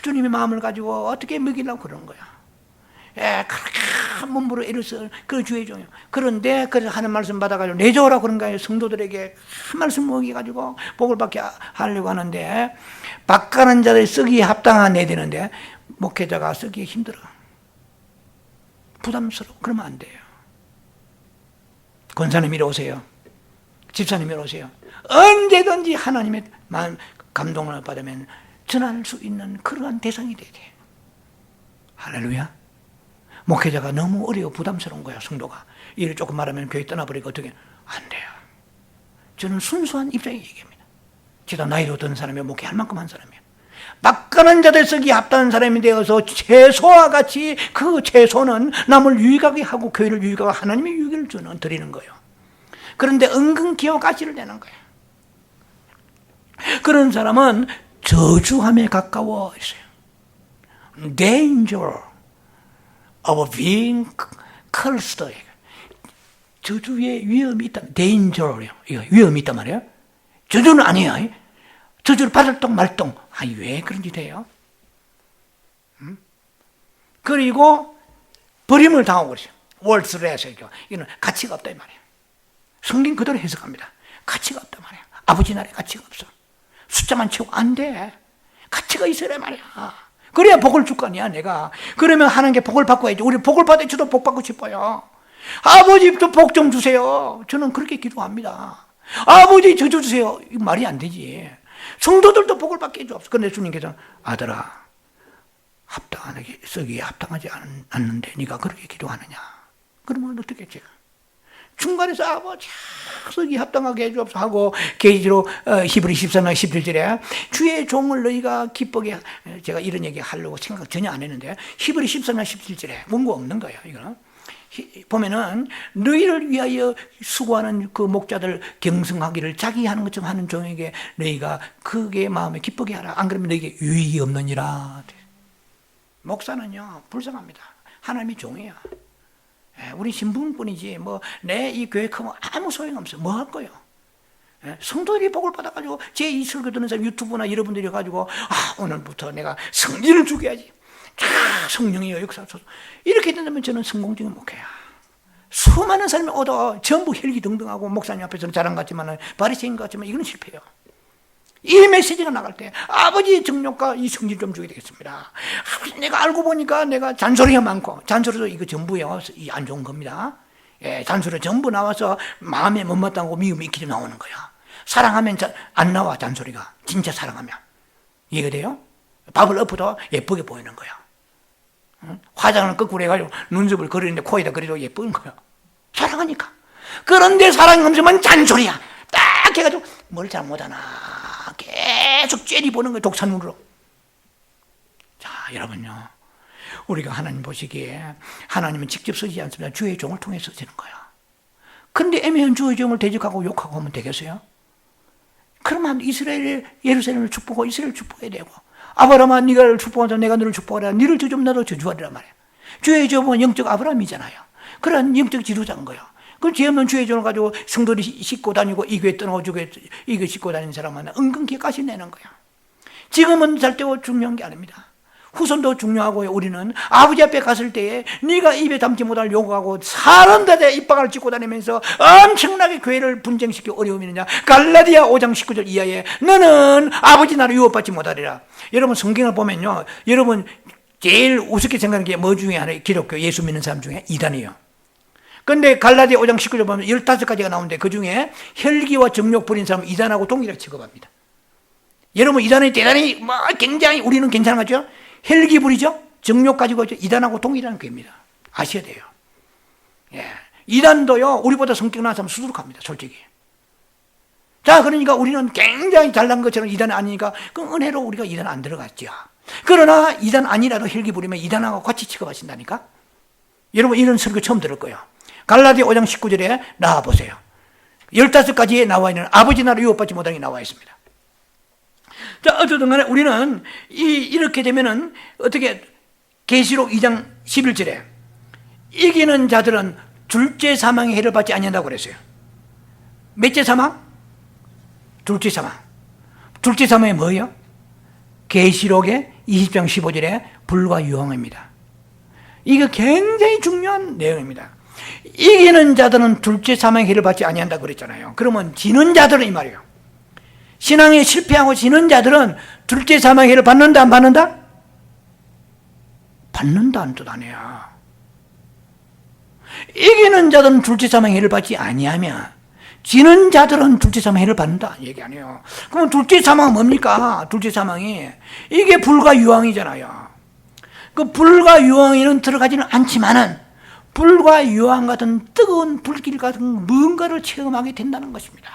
주님의 마음을 가지고 어떻게 먹이려고 그러는 거야. 그렇게 몸부로 애려서 그 주의 종이요. 그런데 그래서 하는 말씀 받아가지고 내줘라 그런 거예요. 성도들에게 한 말씀 먹여가지고 복을 받게 하려고 하는데, 밭가는 자들 쓰기에 합당한 애 되는데 목회자가 쓰기에 힘들어. 부담스러워. 그러면 안 돼요. 권사님 이리 오세요. 집사님 이리 오세요. 언제든지 하나님의 마음 감동을 받으면 전할 수 있는 그러한 대상이 돼야 돼. 할렐루야. 목회자가 너무 어려워 부담스러운 거야. 성도가 일을 조금 말하면 교회 떠나버리고 어떻게 안 돼요. 저는 순수한 입장에 얘기합니다. 제가 나이도 든 사람이에요. 목회할 만큼 한 사람이에요. 막가는 자들 쓰기에 합당한 사람이 되어서 채소와 같이 그 채소는 남을 유익하게 하고 교회를 유익하고 하나님의 유익을 드리는 거예요. 그런데 은근 기와 가시를 내는 거예요. 그런 사람은 저주함에 가까워 있어요. Danger of being cursed. 저주의 위험이 있다. Danger요. 위험이 있단 말이에요. 저주는 아니에요. 저주를 받을 동 말동. 왜 그런 짓 해요? 그리고 버림을 당하고 그러죠. 월스레스. 이거는 가치가 없다 이 말이에요. 성경 그대로 해석합니다. 가치가 없단 말이야. 아버지 나라에 가치가 없어. 숫자만 채우고 안 돼. 가치가 있어야 말이야. 그래야 복을 줄 거 아니야 내가. 그러면 하나님께 복을 받고 해야지. 우리 복을 받아 저도 복 받고 싶어요. 아버지 저 복 좀 주세요. 저는 그렇게 기도합니다. 아버지 저주 주세요. 이거 말이 안 되지. 성도들도 복을 받게 해주옵소서. 그런데 주님께서 아들아 합당하게 쓰기에 합당하지 않는데 네가 그렇게 기도하느냐. 그러면 어떻게 제가 중간에서 아버지 쓰기 합당하게 해주옵소서 하고 계시로 히브리 13장 17절에 주의 종을 너희가 기쁘게, 제가 이런 얘기 하려고 생각 전혀 안 했는데 히브리 13장 17절에 문구 없는 거예요. 이거는 보면은 너희를 위하여 수고하는 그 목자들 경성하기를 자기 하는 것처럼 하는 종에게 너희가 그게 마음에 기쁘게 하라. 안 그러면 너희에게 유익이 없느니라. 목사는요 불쌍합니다. 하나님의 종이야. 우리 신분뿐이지 뭐 내 이 교회 크면 아무 소용없어요. 뭐 할 거예요? 성도들이 복을 받아가지고 제 이 설교 듣는 사람 유튜브나 여러분들이 가지고 오늘부터 내가 성리를 죽여야지. 성령이여 역사하소서. 이렇게 된다면 저는 성공적인 목회야. 수많은 사람이 얻어 전부 혈기등등하고 목사님 앞에서는 자랑 같지만 바리새인 같지만 이거는 실패예요. 이 메시지가 나갈 때 아버지의 정욕과 이 성질 좀 주게 되겠습니다. 내가 알고 보니까 내가 잔소리가 많고, 잔소리도 이거 전부요 안 좋은 겁니다. 잔소리 전부 나와서 마음에 못마땅하고 미움이 있기 나오는 거야. 사랑하면 안 나와 잔소리가. 진짜 사랑하면 이해가 돼요? 밥을 엎어도 예쁘게 보이는 거야. 화장을 거꾸로 해가지고 눈썹을 그리는데 코에다 그려도 예쁜 거야. 사랑하니까. 그런데 사랑이 없으면 잔소리야. 딱 해가지고 뭘 잘못하나 계속 째리 보는 거예요. 독산으로. 자, 여러분요, 우리가 하나님 보시기에 하나님은 직접 쓰지 않습니다. 주의 종을 통해서 쓰는 거야. 근데 애매한 주의 종을 대적하고 욕하고 하면 되겠어요? 그러면 이스라엘 예루살렘을 축복하고 이스라엘을 축복해야 되고, 아브라함아 네가 축복하자 내가 너를 축복하라. 너를 저주면 나도 저주하리란 말이야. 주의 종은 영적 아브라함이잖아요. 그런 영적 지도자인 거예요. 그럼 죄 없는 주의 종을 가지고 성도들이 싣고 다니고 이 교회 떠나고 저 교회 이 교회 싣고 다니는 사람은 은근 기까지 내는 거야. 지금은 절대로 중요한 게 아닙니다. 후손도 중요하고요. 우리는 아버지 앞에 갔을 때에 네가 입에 담지 못할 욕하고 사람들의 입방을 찢고 다니면서 엄청나게 교회를 분쟁시켜 어려움이 있느냐. 갈라디아 5장 19절 이하에 너는 아버지 나라 유업받지 못하리라. 여러분 성경을 보면요, 여러분 제일 우습게 생각하는 게 뭐 중에 하나, 기독교 예수 믿는 사람 중에 이단이에요. 그런데 갈라디아 5장 19절 보면 15가지가 나오는데 그 중에 혈기와 정욕 부린 사람은 이단하고 동일하게 취급합니다. 여러분 이단이 대단히 굉장히 우리는 괜찮은 거죠? 혈기 부리죠? 정욕 가지고 이단하고 동일한 괴입니다. 아셔야 돼요. 이단도요 우리보다 성격 나은 사람 수두룩합니다. 솔직히. 자, 그러니까 우리는 굉장히 잘난 것처럼 이단 아니니까 그 은혜로 우리가 이단 안 들어갔죠. 그러나 이단 아니라도 혈기 부리면 이단하고 같이 취급하신다니까. 여러분 이런 설교 처음 들을 거예요. 갈라디아 5장 19절에 나와보세요. 15가지에 나와 있는 아버지 나라 유업받지 못하는 게 나와 있습니다. 자, 어쨌든 간에 우리는 이렇게 되면은 어떻게, 계시록 2장 11절에 이기는 자들은 둘째 사망의 해를 받지 아니한다고 그랬어요. 몇째 사망? 둘째 사망. 둘째 사망이 뭐예요? 계시록의 20장 15절에 불과 유황입니다. 이거 굉장히 중요한 내용입니다. 이기는 자들은 둘째 사망의 해를 받지 아니한다 그랬잖아요. 그러면 지는 자들은 이 말이에요. 신앙에 실패하고 지는 자들은 둘째 사망의 해를 받는다 안 받는다? 받는다는 뜻 아니에요. 이기는 자들은 둘째 사망의 해를 받지 아니하며 지는 자들은 둘째 사망의 해를 받는다 얘기 아니에요. 그럼 둘째 사망은 뭡니까? 둘째 사망이 이게 불과 유황이잖아요. 그 불과 유황에는 들어가지는 않지만은 불과 유황 같은 뜨거운 불길 같은 뭔가를 체험하게 된다는 것입니다.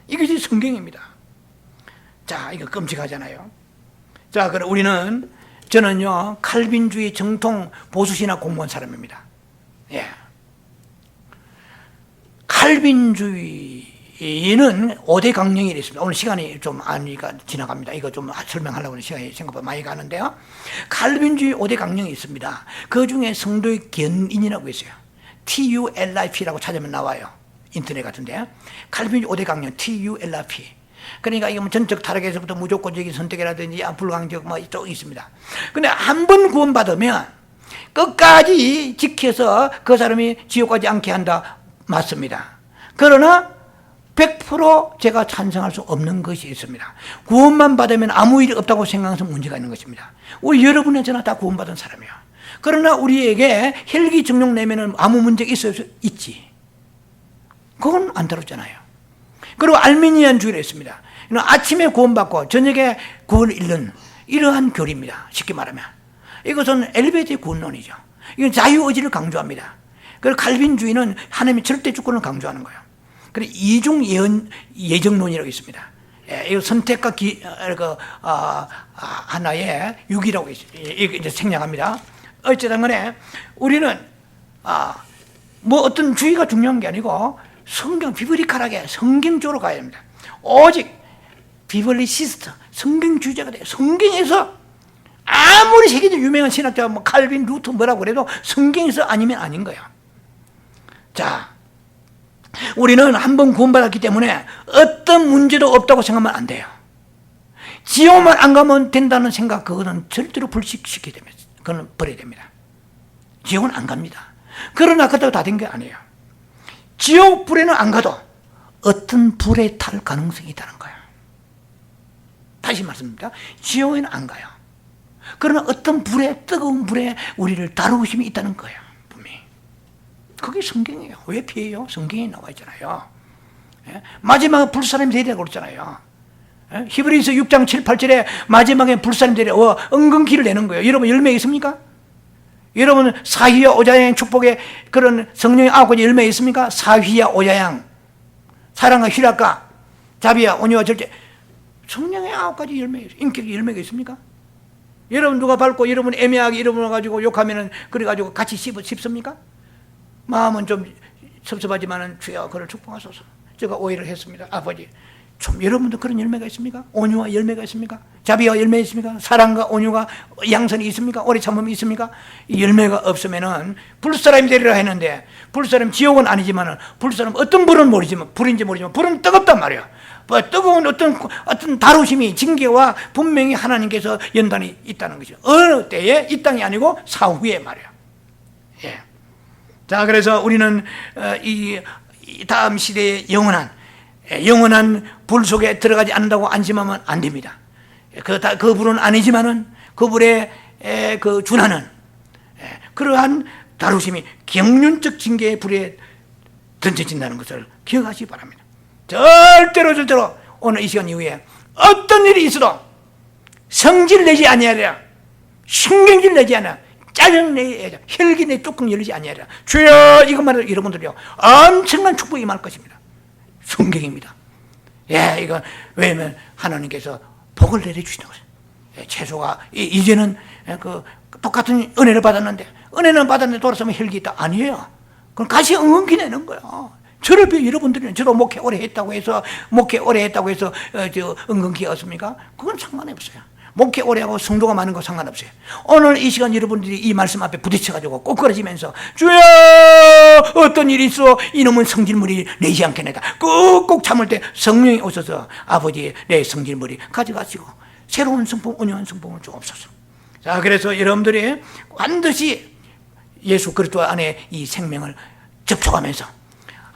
이것이 성경입니다. 자, 이거 끔찍하잖아요. 자, 그럼 저는요 칼빈주의 정통 보수신학 공부한 사람입니다. 예. 칼빈주의는 5대 강령이 있습니다. 오늘 시간이 좀 아니니까 지나갑니다. 이거 좀 설명하려고 하는 시간이 생각보다 많이 가는데요. 칼빈주의 5대 강령이 있습니다. 그 중에 성도의 견인이라고 있어요. TULIP라고 찾으면 나와요. 인터넷 같은데. 칼빈주의 5대 강령 TULIP. 그러니까 이거 전적 타락에서부터 무조건적인 선택이라든지 불강적 또 있습니다. 근데 한 번 구원받으면 끝까지 지켜서 그 사람이 지옥 가지 않게 한다. 맞습니다. 그러나 100% 제가 찬성할 수 없는 것이 있습니다. 구원만 받으면 아무 일이 없다고 생각해서 문제가 있는 것입니다. 우리 여러분의 저나 다 구원받은 사람이에요. 그러나 우리에게 혈기 정욕 내면은 아무 문제가 있을 수 있지. 그건 안 다뤘잖아요. 그리고 알미니안 주의를 했습니다. 아침에 구원받고 저녁에 구원을 잃는 이러한 교리입니다. 쉽게 말하면 이것은 엘리베이터의 구원론이죠. 이건 자유의지를 강조합니다. 그리고 칼빈주의는 하나님의 절대 주권을 강조하는 거예요. 그리고 이중 예정론이라고 있습니다. 예, 이거 선택과 하나의 유기라고 있습니다. 이거 이제 생략합니다. 어쨌든 간에 우리는 뭐 어떤 주의가 중요한 게 아니고 성경 비블리컬하게 성경적으로 가야 됩니다. 오직 비블리시스트 성경주의자가 돼요. 성경에서 아무리 세계적 유명한 신학자 뭐 칼빈 루터 뭐라고 그래도 성경에서 아니면 아닌 거예요. 자, 우리는 한 번 구원받았기 때문에 어떤 문제도 없다고 생각하면 안 돼요. 지옥만 안 가면 된다는 생각, 그거는 절대로 불식시켜야 됩니다. 그건 버려야 됩니다. 지옥은 안 갑니다. 그러나 그렇다고 다 된 게 아니에요. 지옥 불에는 안 가도 어떤 불에 탈 가능성이 있다는 거예요. 다시 말씀드립니다. 지옥에는 안 가요. 그러나 어떤 불에, 뜨거운 불에 우리를 다루심이 있다는 거예요. 분명히. 그게 성경이에요. 왜 피해요? 성경에 나와 있잖아요. 예? 마지막에 불사람이 되리라고 그랬잖아요. 예? 히브리서 6장 7, 8절에 마지막에 불사람이 되리라고 은근키를 내는 거예요. 여러분 열매 있습니까? 여러분 사휘와 오자양 축복의 그런 성령의 9가지 열매 있습니까? 사휘와 오자양, 사랑과 희락과 자비와 온유와 절제, 성령의 9가지 열매, 인격의 열매가 있습니까? 여러분 누가 밟고 여러분 애매하게 여러분을 가지고 욕하면은 그래가지고 같이 씹습니까? 마음은 좀 섭섭하지만은 주여 그를 축복하소서. 제가 오해를 했습니다. 아버지. 좀 여러분도 그런 열매가 있습니까? 온유와 열매가 있습니까? 자비와 열매 있습니까? 사랑과 온유가 양선이 있습니까? 오래 참음이 있습니까? 이 열매가 없으면은 불사람이 되리라 했는데 불사람 지옥은 아니지만은 불사람 어떤 불은 모르지만 불인지 모르지만 불은 뜨겁단 말이에요. 뜨거운 어떤 다루심이 징계와 분명히 하나님께서 연단이 있다는 것이죠. 어느 때에 이 땅이 아니고 사후에 말이에요. 예. 자, 그래서 우리는 이 다음 시대의 영원한 불 속에 들어가지 않는다고 안심하면 안 됩니다. 그 불은 아니지만은 그 불에 그 준하는 그러한 다루심이 경륜적 징계의 불에 던져진다는 것을 기억하시기 바랍니다. 절대로 오늘 이 시간 이후에 어떤 일이 있어도 성질 내지 아니하리라, 신경질 내지 않아, 짜증 내지, 혈기 내 뚜껑 열리지 아니하리라. 주여, 이것만 여러분들요 엄청난 축복이 임할 것입니다. 성경입니다. 예, 이거 왜냐면 하나님께서 복을 내려주시는 거예요. 예, 채소가 이제는 그 똑같은 은혜를 받았는데 은혜는 받았는데 돌아서면 혈기 있다 아니에요. 그럼 같이 응응기 내는 거예요. 저를 비해 여러분들은 저도 목회 오래 했다고 해서 저 은근기가 없습니까? 그건 상관없어요. 목회 오래 하고 성도가 많은 거 상관없어요. 오늘 이 시간 여러분들이 이 말씀 앞에 부딪혀가지고 꼬꾸라지면서 주여 어떤 일이 있어 이놈은 성질물이 내지 않겠네다. 꾹꾹 참을 때 성령이 오셔서 아버지 내 성질물이 가져가시고 새로운 성품, 운영한 성품을 주옵소서. 자, 그래서 여러분들이 반드시 예수 그리스도 안에 이 생명을 접촉하면서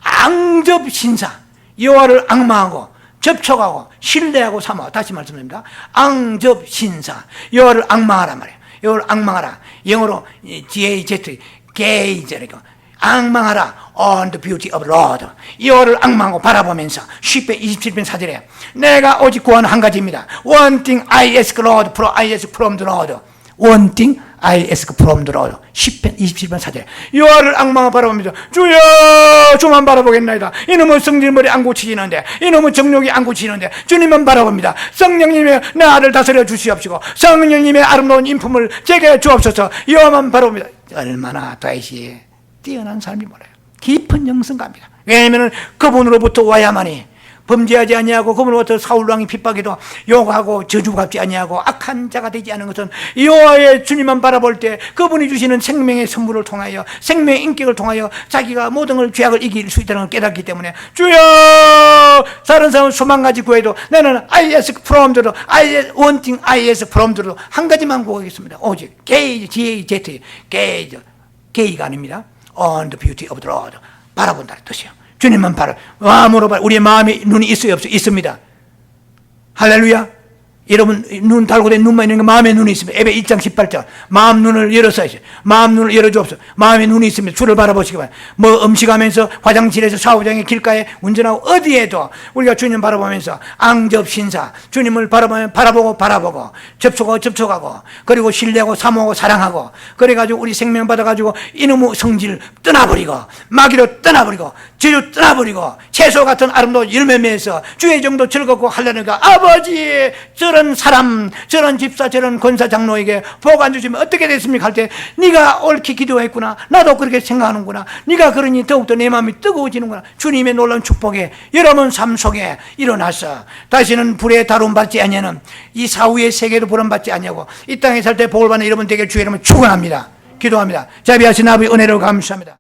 앙접신사 여호와를 앙망하고 접촉하고 신뢰하고 삼아. 다시 말씀드립니다. 앙접신사 여호와를 앙망하란 말이에요. 여호와를 앙망하라. 영어로 GAZ 게이즈니까 앙망하라 on the beauty of Lord. 여호와를 앙망하고 바라보면서 10편 27편 4절에 내가 오직 구하는 한 가지입니다. One thing I ask Lord, I ask from the Lord. One thing I ask from the Lord. 10편 27편 4절에 여호와를 앙망하고 바라보면서 주여 주만 바라보겠나이다. 이놈의 성질머리 안 고치지는데 이놈의 정욕이 안 고치지는데 주님만 바라봅니다. 성령님의 내 아를 다스려 주시옵시고 성령님의 아름다운 인품을 제게 주옵소서. 여호와만 바라봅니다. 얼마나 다윗이 뛰어난 삶이 몰라요. 깊은 영성갑니다. 왜냐하면 그분으로부터 와야만이 범죄하지 아니하고 그분으로부터 사울왕이 핍박해도 욕하고 저주받지 아니하고 악한 자가 되지 않은 것은 여호와의 주님만 바라볼 때 그분이 주시는 생명의 선물을 통하여 생명의 인격을 통하여 자기가 모든 걸 죄악을 이길 수 있다는 걸 깨닫기 때문에 주여 다른 사람은 수만 가지 구해도 나는 I ask from the Lord, one thing I ask from the Lord 한 가지만 구하겠습니다. 오직 게이즈 G-A-Z 게이가 아닙니다. On the beauty of the Lord 바라본다는 뜻이에요. 주님만 마음으로 우리의 마음에 눈이 있어요, 없어요? 있습니다. 할렐루야. 여러분 눈 달고 된 눈만 있는 게 마음에 눈이 있습니다. 에베 1장 18절 마음 눈을 열어서야지. 마음 눈을 열어주옵소서. 마음에 눈이 있습니다. 주를 바라보시기 바랍니다. 뭐 음식하면서 화장실에서 샤워장에 길가에 운전하고 어디에도 우리가 주님 바라보면서 앙접신사 주님을 바라보고 접촉하고 그리고 신뢰하고 사모하고 사랑하고 그래가지고 우리 생명 받아가지고 이놈의 성질 떠나버리고 마귀로 떠나버리고 죄로 떠나버리고 채소 같은 아름다운 열매 맺어서 주의 정도 즐겁고 하려니까 아버지 저런 사람 저런 집사 저런 권사 장로에게 복 안 주시면 어떻게 됐습니까 할 때 네가 옳게 기도했구나 나도 그렇게 생각하는구나 네가 그러니 더욱더 내 마음이 뜨거워지는구나. 주님의 놀라운 축복에 여러분 삶 속에 일어나서 다시는 불에 다룸받지 아니하는 이 사후의 세계도 보람받지 아니하고 이 땅에 살 때 복을 받는 여러분 되게 주의 이름을 축원합니다. 기도합니다. 자비하신 아버지 은혜를 감사합니다.